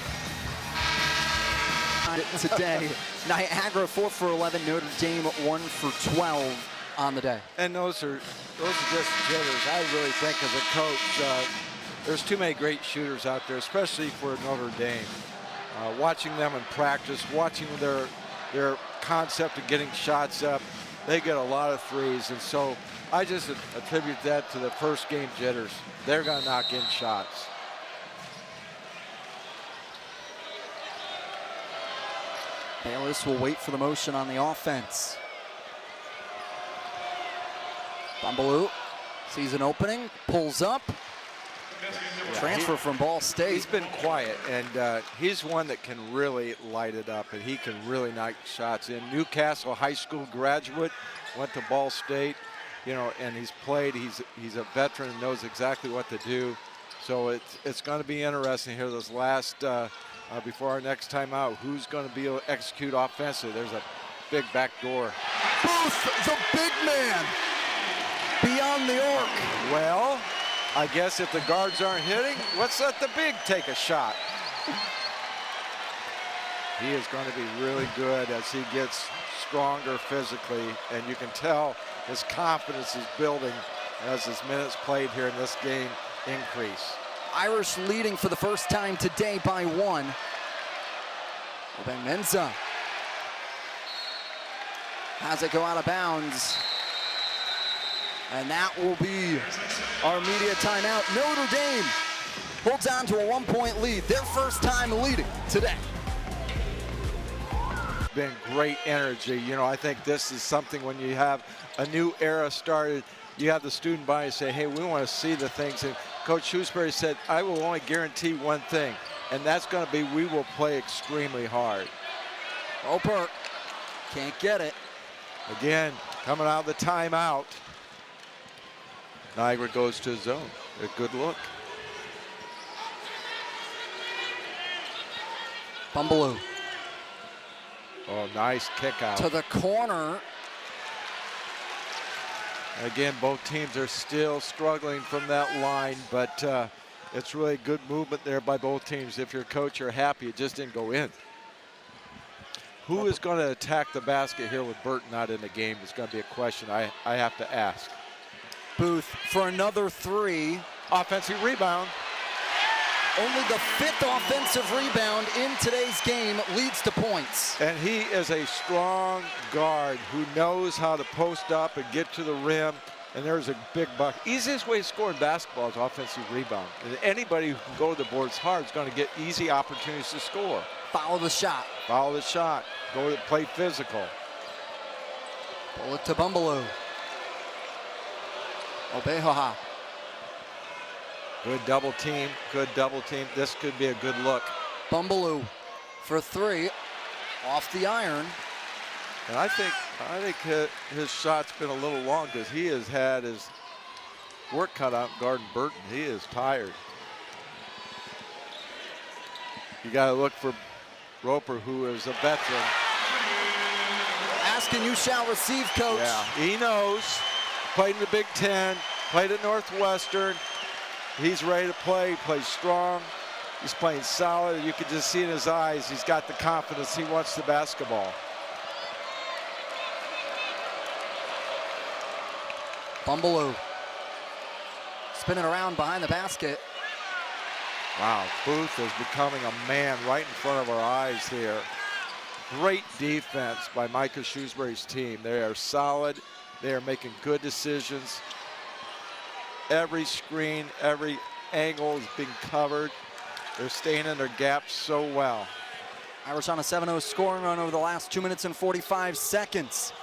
Today, Niagara 4 for 11, Notre Dame 1 for 12 on the day. And those are just jitters. I really think as a coach, there's too many great shooters out there, especially for Notre Dame. Watching them in practice, watching their concept of getting shots up, they get a lot of threes, and so I just attribute that to the first game jitters. They're going to knock in shots. Bayless will wait for the motion on the offense. Bumbaloo sees an opening, pulls up. Transfer from Ball State. He's been quiet, and he's one that can really light it up, and he can really knock shots in. Newcastle High School graduate, went to Ball State, you know, and he's played. He's a veteran and knows exactly what to do. So it's going to be interesting here. Those last before our next timeout, who's going to be able to execute offensively? There's a big back door. Booth, the big man, beyond the arc. Well, I guess if the guards aren't hitting, let's let the big take a shot. He is going to be really good as he gets stronger physically, and you can tell his confidence is building as his minutes played here in this game increase. Irish leading for the first time today by 1. Mensa has it go out of bounds. And that will be our media timeout. Notre Dame holds on to a 1-point lead. Their first time leading today. Been great energy. You know, I think this is something when you have a new era started, you have the student body say, hey, we want to see the things. And Coach Shrewsbury said, I will only guarantee one thing, and that's going to be we will play extremely hard. Oper can't get it. Again, coming out of the timeout. Niagara goes to zone. A good look. Bumbaloo. Oh, nice kick out. To the corner. Again, both teams are still struggling from that line, but it's really good movement there by both teams. If you're a coach, you're happy it just didn't go in. Who is going to attack the basket here with Burton not in the game is going to be a question I have to ask. Booth for another three. Offensive rebound. Only the 5th offensive rebound in today's game leads to points. And he is a strong guard who knows how to post up and get to the rim. And there's a big buck. Easiest way to score in basketball is offensive rebound. And anybody who can go to the boards hard is going to get easy opportunities to score. Follow the shot. Follow the shot. Go to play physical. Pull it to Bumbaloo. Obehoha. Good double team, good double team. This could be a good look. Bumbaloo for 3. Off the iron. And I think his shot's been a little long because he has had his work cut out guarding Burton. He is tired. You got to look for Roper, who is a veteran. Ask and you shall receive, coach. Yeah, he knows. Played in the Big Ten, played at Northwestern. He's ready to play. He plays strong. He's playing solid. You can just see in his eyes, he's got the confidence. He wants the basketball. Bumbaloo spinning around behind the basket. Wow, Booth is becoming a man right in front of our eyes here. Great defense by Micah Shrewsbury's team. They are solid. They are making good decisions. Every screen, every angle is being covered. They're staying in their gaps so well. Irish on a 7-0 scoring run over the last 2 minutes and 45 seconds.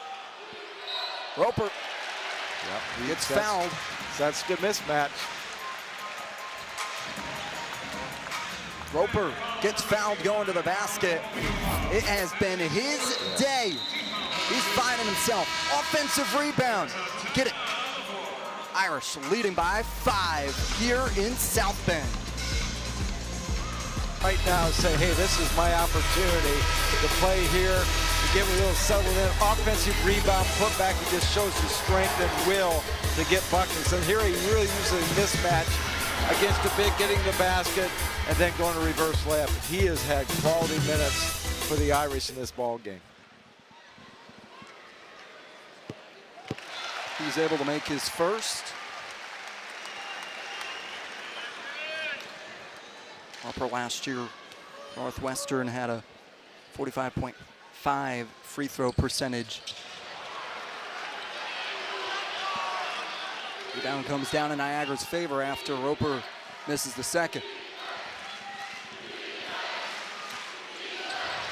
Roper gets fouled. That's a good mismatch. Roper gets fouled going to the basket. It has been his day. He's finding himself. Offensive rebound. Get it. Irish leading by 5 here in South Bend. Right now say, hey, this is my opportunity to play here, to get a little settled in. Offensive rebound, put back, he just shows his strength and will to get buckets. And here he really uses a mismatch against the big, getting the basket, and then going to reverse layup. He has had quality minutes for the Irish in this ball game. He's able to make his first. Upper last year, Northwestern had a 45.5 free throw percentage. Rebound comes down in Niagara's favor after Roper misses the second.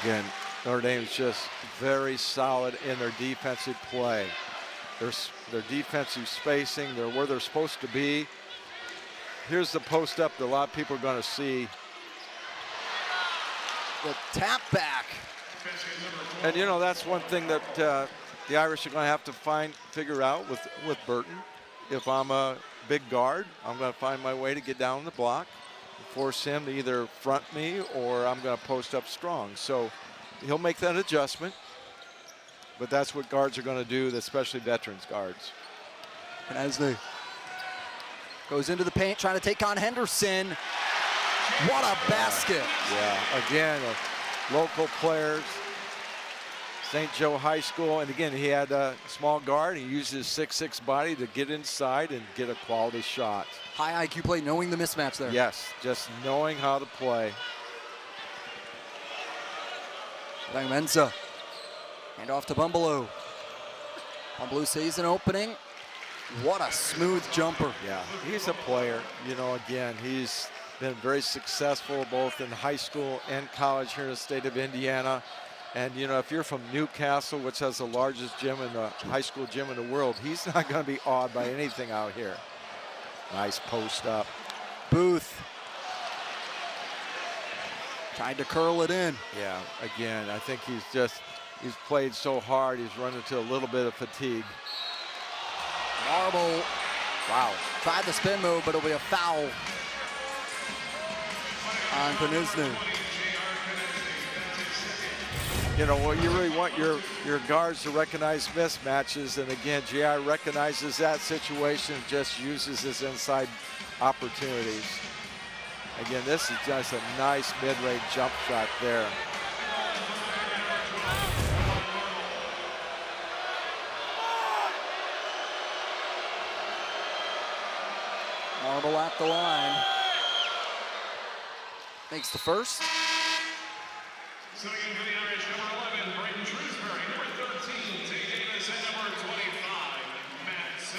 Again, Notre Dame's just very solid in their defensive play. Their defensive spacing, they're where they're supposed to be. Here's the post up that a lot of people are going to see. The tap back. And you know, that's one thing that the Irish are going to have to figure out with Burton. If I'm a big guard, I'm going to find my way to get down the block, force him to either front me or I'm going to post up strong. So he'll make that adjustment. But that's what guards are going to do, especially veterans guards. And as they goes into the paint, trying to take on Henderson. What a basket. Yeah, again, local players, St. Joe High School. And again, he had a small guard. He used his 6'6" body to get inside and get a quality shot. High IQ play, knowing the mismatch there. Yes, just knowing how to play. Menza. Hand off to Bumbaloo. Bumbaloo sees an opening. What a smooth jumper. Yeah, he's a player. You know, again, he's been very successful both in high school and college here in the state of Indiana. And, you know, if you're from Newcastle, which has the largest gym in the high school gym in the world, he's not going to be awed by anything out here. Nice post up. Booth. Tried to curl it in. Yeah, again, I think he's played so hard, he's run into a little bit of fatigue. Marble. Wow. Tried the spin move, but it'll be a foul on Panizny. You know, well, you really want your guards to recognize mismatches, and again, J.I. recognizes that situation, just uses his inside opportunities. Again, this is just a nice mid-range jump shot there. Marble at the line. Makes the first.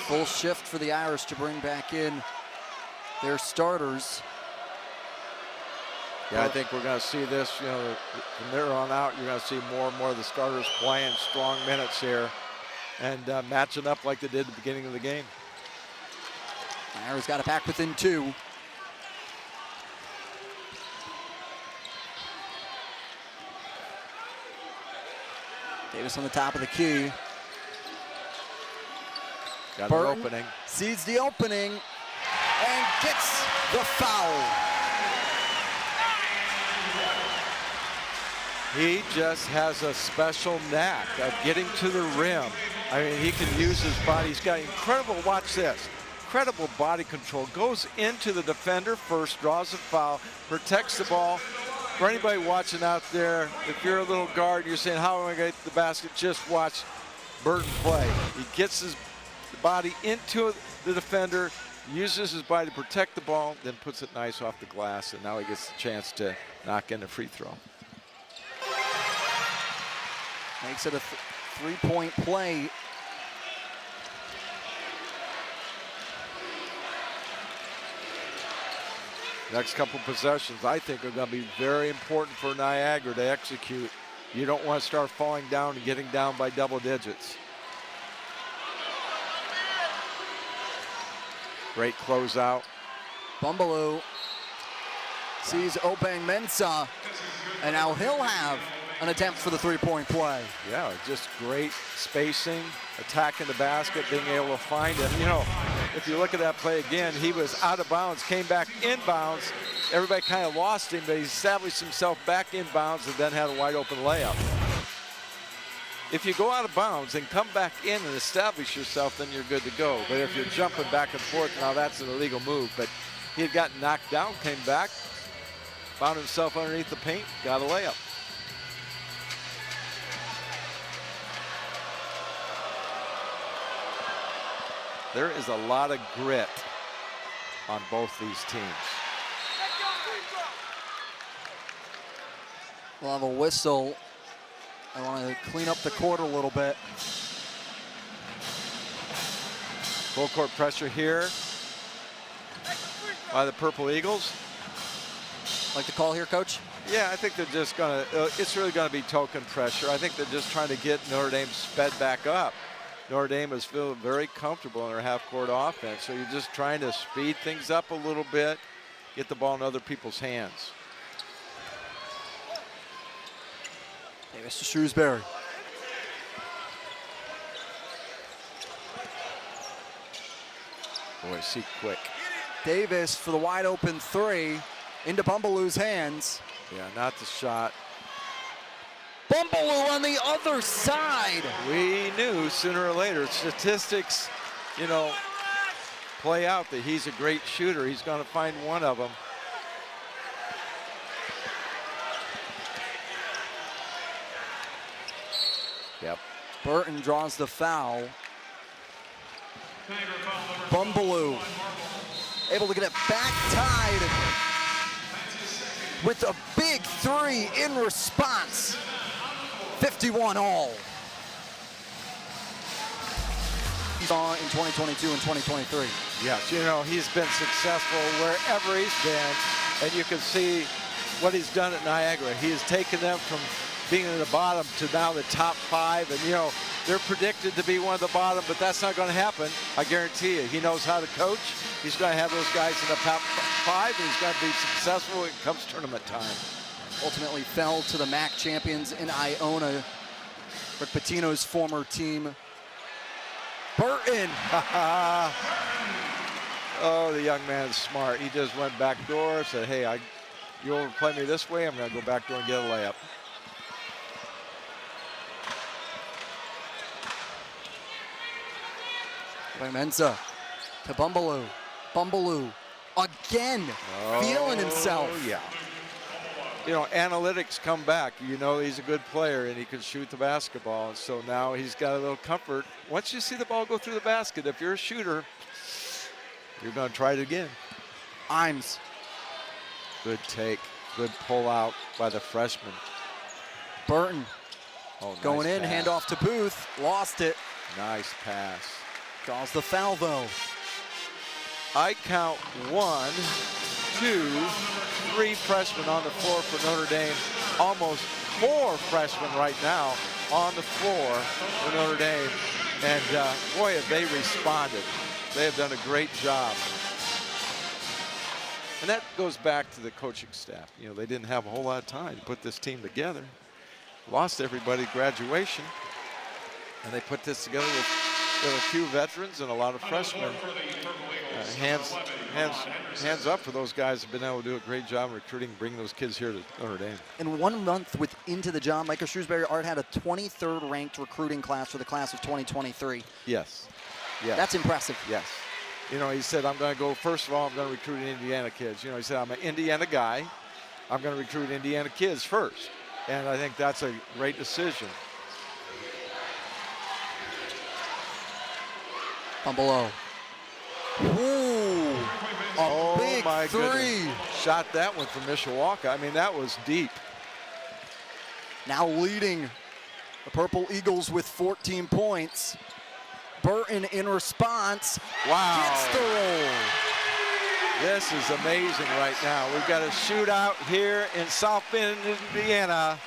Full shift for the Irish to bring back in their starters. Yeah, I think we're going to see this, you know, from there on out, you're going to see more and more of the starters playing strong minutes here and matching up like they did at the beginning of the game. Irish got it back within 2. Davis on the top of the key. Got Burton an opening. sees the opening and gets the foul. He just has a special knack of getting to the rim. I mean, he can use his body. He's got incredible, watch this, incredible body control. Goes into the defender first, draws a foul, protects the ball. For anybody watching out there, if you're a little guard, you're saying, how am I going to get the basket? Just watch Burton play. He gets his body into the defender, uses his body to protect the ball, then puts it nice off the glass, and now he gets the chance to knock in a free throw. Makes it a three-point play. Next couple possessions, I think, are going to be very important for Niagara to execute. You don't want to start falling down and getting down by double digits. Great closeout. Bumbaloo sees Obeng Mensah, and now he'll have an attempt for the three-point play. Yeah, just great spacing, attacking the basket, being able to find it. You know, if you look at that play again, he was out of bounds, came back inbounds. Everybody kind of lost him, but he established himself back inbounds and then had a wide open layup. If you go out of bounds and come back in and establish yourself, then you're good to go. But if you're jumping back and forth, now that's an illegal move. But he had gotten knocked down, came back, found himself underneath the paint, got a layup. There is a lot of grit on both these teams. We'll have a whistle. I want to clean up the court a little bit. Full court pressure here by the Purple Eagles. Like the call here, Coach? Yeah, I think they're just going to, it's really going to be token pressure. I think they're just trying to get Notre Dame sped back up. Notre Dame is feeling very comfortable in their half-court offense, so you're just trying to speed things up a little bit, get the ball in other people's hands. Davis to Shrewsbury. Boy, see quick. Davis for the wide open three into Bumbaloo's hands. Yeah, not the shot. Bumbaloo on the other side. We knew sooner or later, statistics, you know, play out that he's a great shooter. He's going to find one of them. Yep. Burton draws the foul. Bumbaloo able to get it back tied with a big three in response. 51 all. He's on in 2022 and 2023. Yes, you know, he's been successful wherever he's been, and you can see what he's done at Niagara. He has taken them from being in the bottom to now the top 5, and you know, they're predicted to be one of the bottom, but that's not going to happen. I guarantee you. He knows how to coach. He's going to have those guys in the top 5, and he's going to be successful when it comes tournament time. Ultimately fell to the MAC champions in Iona, Rick Pitino's former team. Burton. Oh, the young man's smart. He just went back door, said, hey, you overplay me this way, I'm going to go back door and get a layup. Mensah to Bumbaloo. Bumbaloo again, feeling himself. Yeah. You know, analytics come back. You know he's a good player and he can shoot the basketball. And so now he's got a little comfort. Once you see the ball go through the basket, if you're a shooter, you're going to try it again. Imes. Good take. Good pull out by the freshman. Burton nice going in, pass. handoff to Booth. Lost it. Nice pass. Draws the foul, though. I count 1, 2, 3 freshmen on the floor for Notre Dame. Almost 4 freshmen right now on the floor for Notre Dame. And boy, have they responded. They have done a great job. And that goes back to the coaching staff. You know, they didn't have a whole lot of time to put this team together. lost everybody at graduation. And they put this together with a few veterans and a lot of freshmen. Hands up for those guys who've been able to do a great job recruiting, bringing those kids here to Notre Dame. In 1 month into the job, Micah Shrewsbury Art had a 23rd ranked recruiting class for the class of 2023. Yes. That's impressive. Yes. You know, he said, I'm going to go, first of all, I'm going to recruit Indiana kids. You know, he said, I'm an Indiana guy. I'm going to recruit Indiana kids first. And I think that's a great decision. Down below. Ooh, a big my three. Goodness. Shot that one from Mishawaka. I mean, that was deep. Now leading the Purple Eagles with 14 points. Burton in response. Wow. Gets the roll. This is amazing right now. We've got a shootout here in South Bend, Indiana.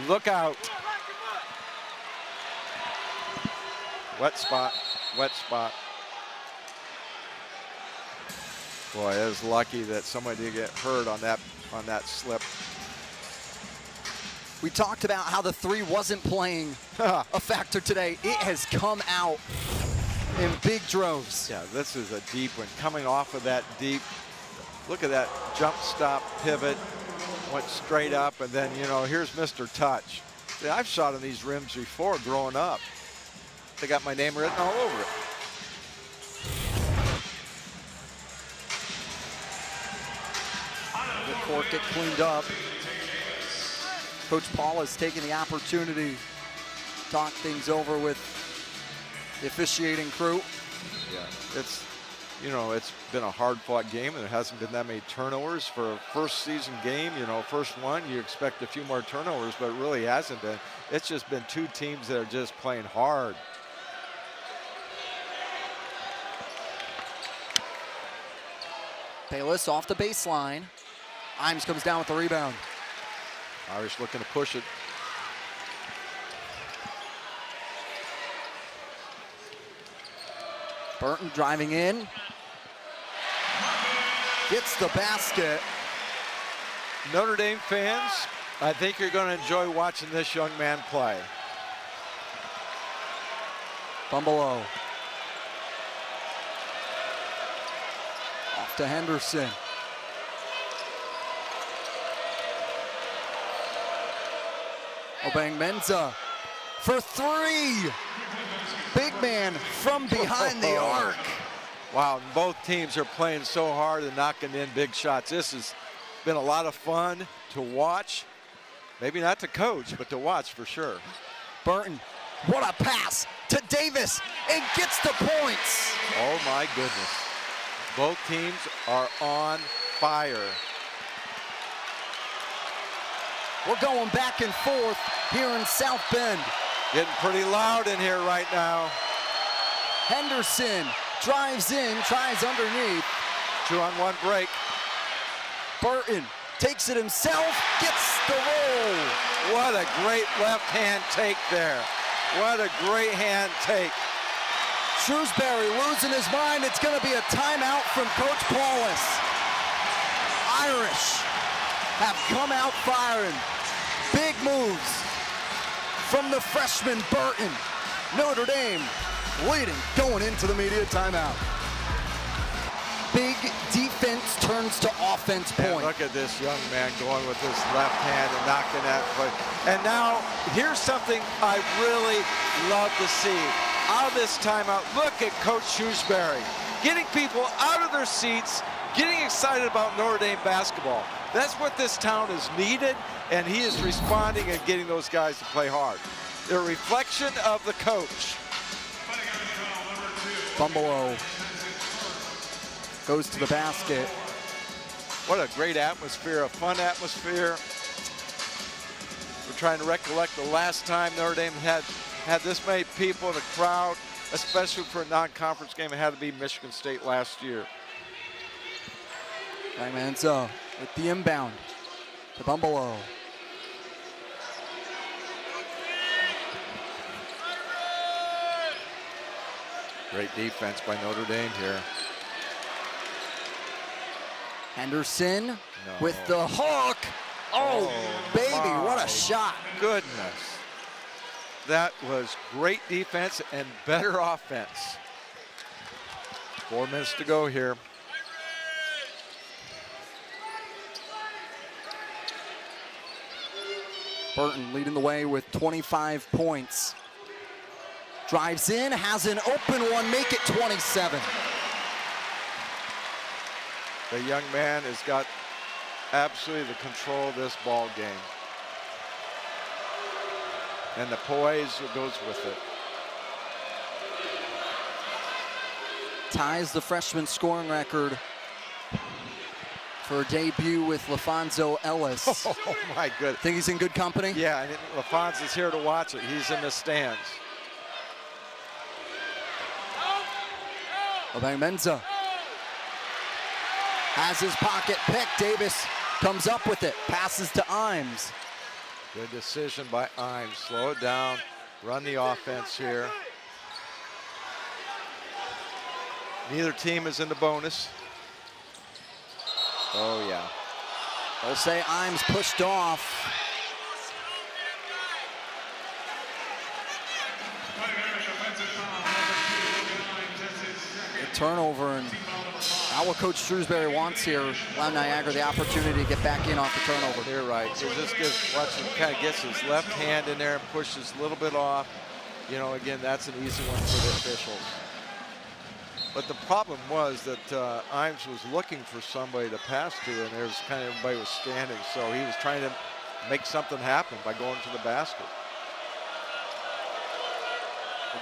Look out. Wet spot. Wet spot. Boy, it was lucky that somebody didn't get hurt on that slip. We talked about how the three wasn't playing a factor today. It has come out in big droves. Yeah, this is a deep one. Coming off of that deep, look at that jump stop pivot, went straight up, and then, you know, here's Mr. Touch. See, I've shot on these rims before growing up. They got my name written all over it. The court get cleaned up. Coach Paul has taken the opportunity to talk things over with the officiating crew. Yeah, it's, you know, it's been a hard-fought game, and there hasn't been that many turnovers for a first-season game. You know, first one, you expect a few more turnovers, but it really hasn't been. It's just been two teams that are just playing hard. Bayless off the baseline. Imes comes down with the rebound. Irish looking to push it. Burton driving in. Gets the basket. Notre Dame fans, I think you're going to enjoy watching this young man play. From below. Off to Henderson. Obeying Menza for three. Big man from behind the arc. Wow, both teams are playing so hard and knocking in big shots. This has been a lot of fun to watch. Maybe not to coach, but to watch for sure. Burton, what a pass to Davis, and gets the points. Oh my goodness. Both teams are on fire. We're going back and forth here in South Bend. Getting pretty loud in here right now. Henderson drives in, tries underneath. 2-on-1 break. Burton takes it himself, gets the roll. What a great left hand take there. What a great hand take. Shrewsbury losing his mind. It's going to be a timeout from Coach Paulus. Irish have come out firing. Big moves from the freshman Burton. Notre Dame leading going into the media timeout. Big defense turns to offense point. And look at this young man going with his left hand and knocking that foot. And now here's something I really love to see. Out of this timeout, look at Coach Shrewsbury getting people out of their seats, getting excited about Notre Dame basketball. That's what this town has needed, and he is responding and getting those guys to play hard. They're a reflection of the coach. Bumbleow goes to the basket. What a great atmosphere, a fun atmosphere. We're trying to recollect the last time Notre Dame had this many people in the crowd, especially for a non-conference game. It had to be Michigan State last year. Menza with the inbound to Bumbleow. Great defense by Notre Dame here. Henderson with the hook, Oh, baby, what my a shot. Goodness. That was great defense and better offense. 4 minutes to go here. Burton leading the way with 25 points. Drives in, has an open one, make it 27. The young man has got absolutely the control of this ball game. And the poise goes with it. Ties the freshman scoring record for a debut with LaFonso Ellis. Oh my goodness. Think he's in good company? Yeah, and LaFonso is here to watch it. He's in the stands. Obeng-Mensah has his pocket pick. Davis comes up with it, passes to Imes. Good decision by Imes. Slow it down, run the offense here. Neither team is in the bonus. Oh yeah. They'll say Imes pushed off. A turnover, and now what Coach Shrewsbury wants here, allow Niagara the opportunity to get back in off the turnover. You're right. It just gives, watch him kind of gets his left hand in there and pushes a little bit off. You know, again, that's an easy one for the officials. But the problem was that Imes was looking for somebody to pass to, and there's kind of everybody was standing, so he was trying to make something happen by going to the basket.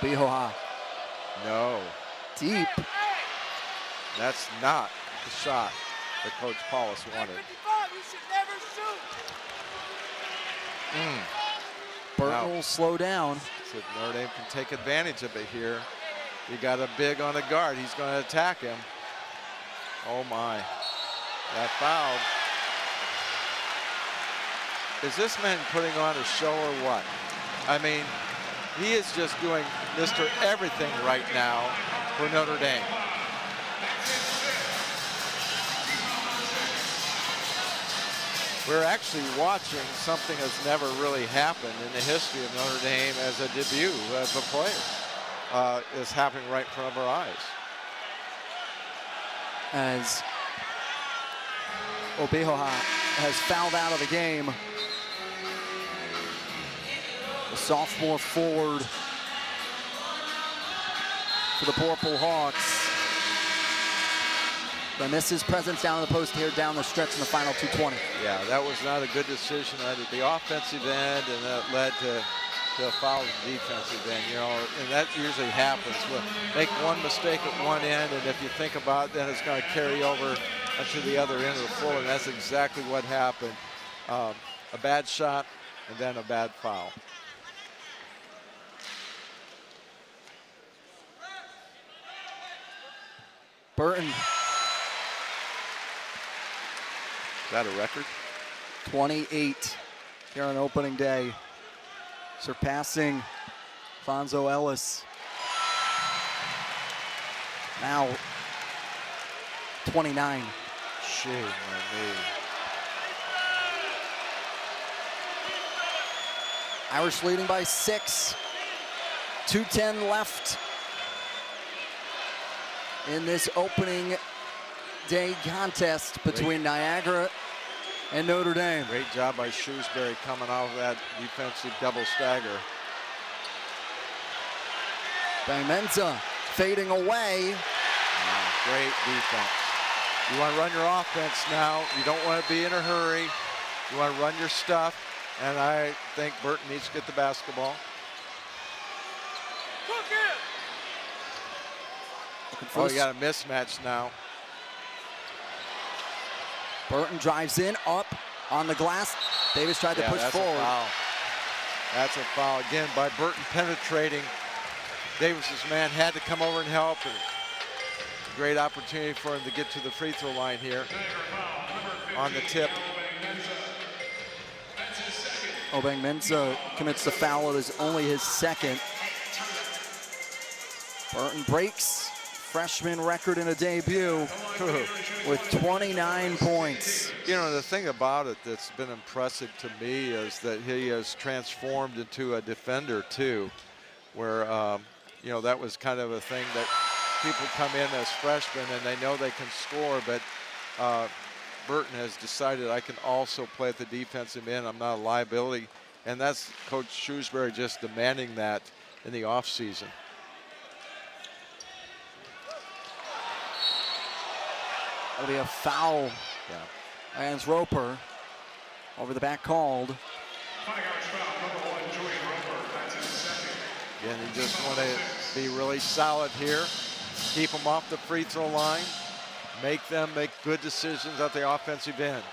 Obihoha No, deep. that's not the shot that Coach Paulus wanted. Burton will slow down. So Notre Dame can take advantage of it here. You got a big on the guard. He's going to attack him. Oh my, that foul. Is this man putting on a show or what? I mean, he is just doing Mr. Everything right now for Notre Dame. We're actually watching something that's never really happened in the history of Notre Dame as a debut as a player. Is happening right in front of our eyes. As Obihoha has fouled out of the game. The sophomore forward for the Purple Hawks. They miss his presence down in the post here down the stretch in the final 2:20. Yeah, that was not a good decision at the offensive end, and that led to a foul at the defensive end, you know, and that usually happens. We'll make one mistake at one end, and if you think about it, then it's going to carry over to the other end of the floor, and that's exactly what happened. A bad shot and then a bad foul. Burton. Is that a record? 28 here on opening day, surpassing Fonzo Ellis. Now 29. Shame on me. Irish leading by 6. 2:10 left in this opening day contest between Niagara and Notre Dame. Great job by Shrewsbury coming off of that defensive double stagger. Obeng-Mensah fading away. Great defense. You want to run your offense now. You don't want to be in a hurry. You want to run your stuff. And I think Burton needs to get the basketball. Oh, you got a mismatch now. Burton drives in, up on the glass. Davis tried to push forward. A foul. That's a foul again by Burton penetrating. Davis's man had to come over and help. And great opportunity for him to get to the free throw line here on the tip. Obeng-Mensah commits the foul. It is only his second. Burton breaks, freshman record in a debut with 29 points. You know, the thing about it that's been impressive to me is that he has transformed into a defender too, where, you know, that was kind of a thing that people come in as freshmen and they know they can score, but Burton has decided I can also play at the defensive end. I'm not a liability. And that's Coach Shrewsbury just demanding that in the offseason. That'll be a foul against Roper. Over the back called. Again, you just want to be really solid here. Keep them off the free throw line. Make them make good decisions at the offensive end.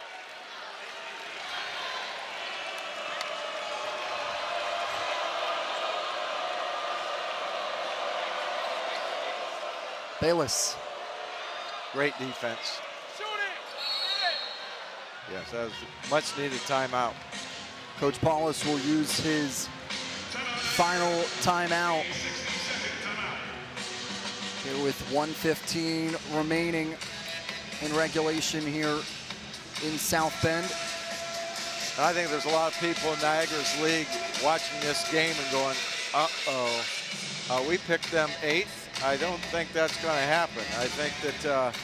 Bayless. Great defense. Yes, that was a much needed timeout. Coach Paulus will use his final timeout here with 1:15 remaining in regulation here in South Bend. I think there's a lot of people in Niagara's league watching this game and going, uh-oh, we picked them 8th. I don't think that's going to happen. I think that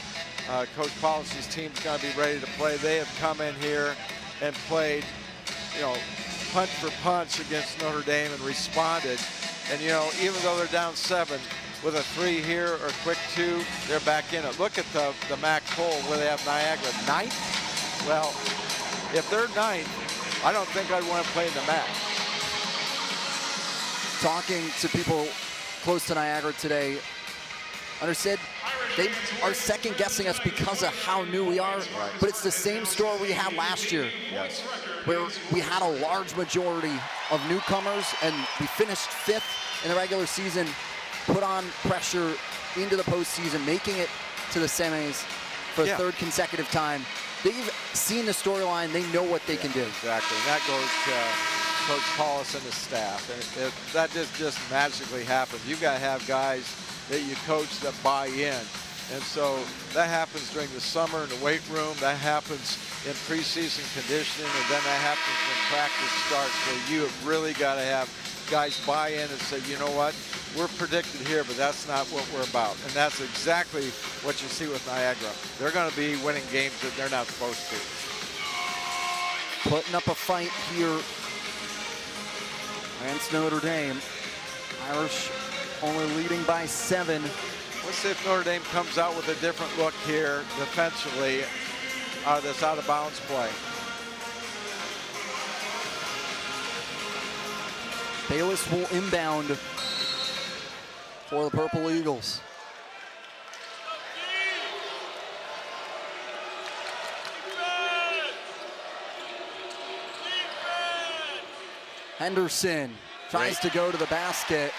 Coach Paulus's team's going to be ready to play. They have come in here and played, you know, punch for punch against Notre Dame and responded. And, you know, even though they're down 7, with a 3 here or a quick 2, they're back in it. Look at the MAC poll where they have Niagara 9th. Well, if they're 9th, I don't think I'd want to play in the MAC. Talking to people close to Niagara today, understood they are second guessing us because of how new we are, but it's the same story we had last year. Yes. Where we had a large majority of newcomers and we finished 5th in the regular season, put on pressure into the postseason, making it to the semis for the 3rd consecutive time. They've seen the storyline, they know what they can do. Exactly, and that goes to Coach Paulus and his staff. And that just magically happens. You've got to have guys that you coach that buy in. And so that happens during the summer in the weight room, that happens in preseason conditioning, and then that happens when practice starts, where you have really got to have guys buy in and say, you know what, we're predicted here, but that's not what we're about. And that's exactly what you see with Niagara. They're going to be winning games that they're not supposed to. Putting up a fight here against Notre Dame. Irish only leading by 7. Let's see if Notre Dame comes out with a different look here defensively out of this out-of-bounds play. Bayless will inbound for the Purple Eagles. Henderson tries to go to the basket.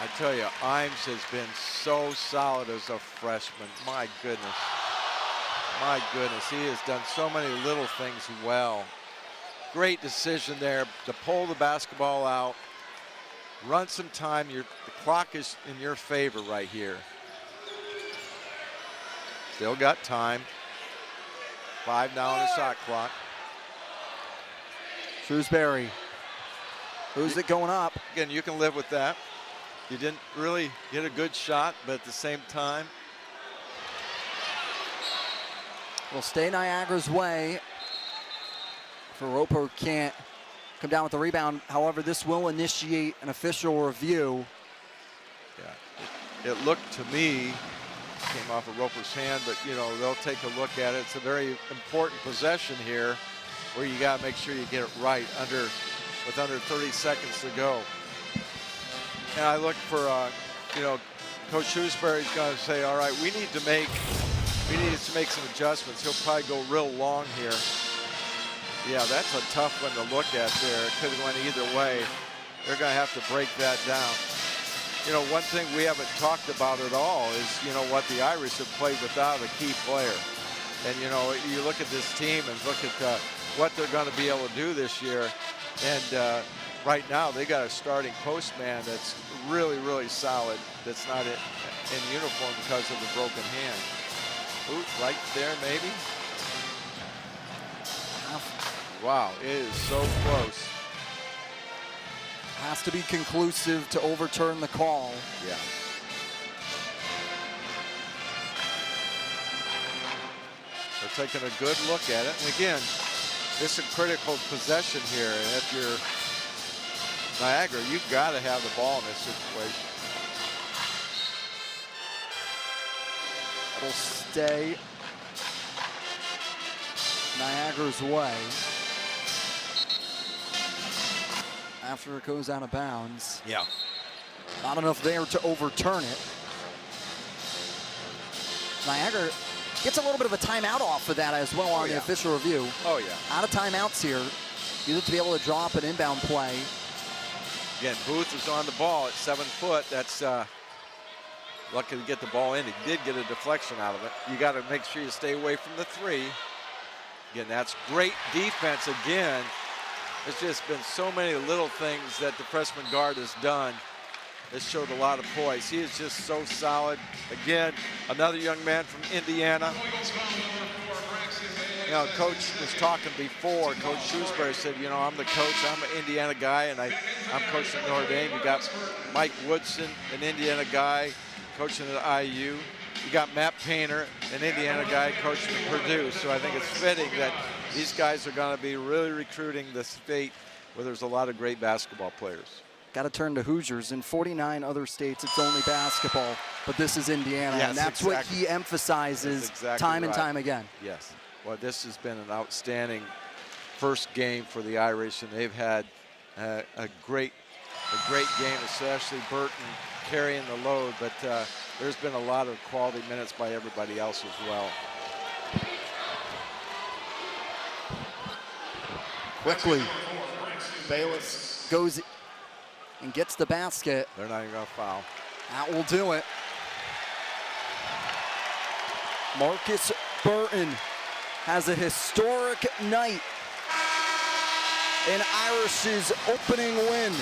I tell you, Imes has been so solid as a freshman. My goodness. My goodness. He has done so many little things well. Great decision there to pull the basketball out, run some time. The clock is in your favor right here. Still got time. 5 now on the shot clock. Shrewsbury. Who's it going up? Again, you can live with that. You didn't really get a good shot, but at the same time. Will stay Niagara's way. For Roper can't come down with the rebound. However, this will initiate an official review. Yeah, it looked to me, came off of Roper's hand, but you know, they'll take a look at it. It's a very important possession here where you got to make sure you get it right with under 30 seconds to go. And I look for, you know, Coach Shrewsbury's going to say, all right, we need to make some adjustments. He'll probably go real long here. Yeah, that's a tough one to look at there. It could have went either way. They're going to have to break that down. You know, one thing we haven't talked about at all is, you know, what the Irish have played without a key player. And, you know, you look at this team and look at what they're going to be able to do this year. And right now they got a starting postman that's really, really solid. That's not in uniform because of the broken hand. Ooh, right there, maybe. Wow, it is so close. Has to be conclusive to overturn the call. Yeah. They're taking a good look at it. And again, it's a critical possession here. And if you're Niagara, you've got to have the ball in this situation. It'll stay Niagara's way after it goes out of bounds. Yeah. Not enough there to overturn it. Niagara gets a little bit of a timeout off of that as well on the official review. Oh, yeah. Out of timeouts here. Either to be able to drop an inbound play. Again, Booth is on the ball at 7 foot. That's lucky to get the ball in. He did get a deflection out of it. You got to make sure you stay away from the three. Again, that's great defense again. There's just been so many little things that the freshman guard has done. This showed a lot of poise. He is just so solid. Again, another young man from Indiana. You know, Coach was talking before. Coach Shrewsbury said, you know, I'm the coach. I'm an Indiana guy, and I'm coaching at Notre Dame. You got Mike Woodson, an Indiana guy, coaching at IU. You got Matt Painter, an Indiana guy, coaching at Purdue. So I think it's fitting that these guys are going to be really recruiting the state where there's a lot of great basketball players. Got to turn to Hoosiers. In 49 other states, it's only basketball, but this is Indiana, Yes, and that's exactly. what he emphasizes time and time again. Yes. Well, this has been an outstanding first game for the Irish, and they've had a great game, especially Burton carrying the load, but there's been a lot of quality minutes by everybody else as well. Quickly, Bayless goes and gets the basket. They're not even going to foul. That will do it. Markus Burton has a historic night in Irish's opening win.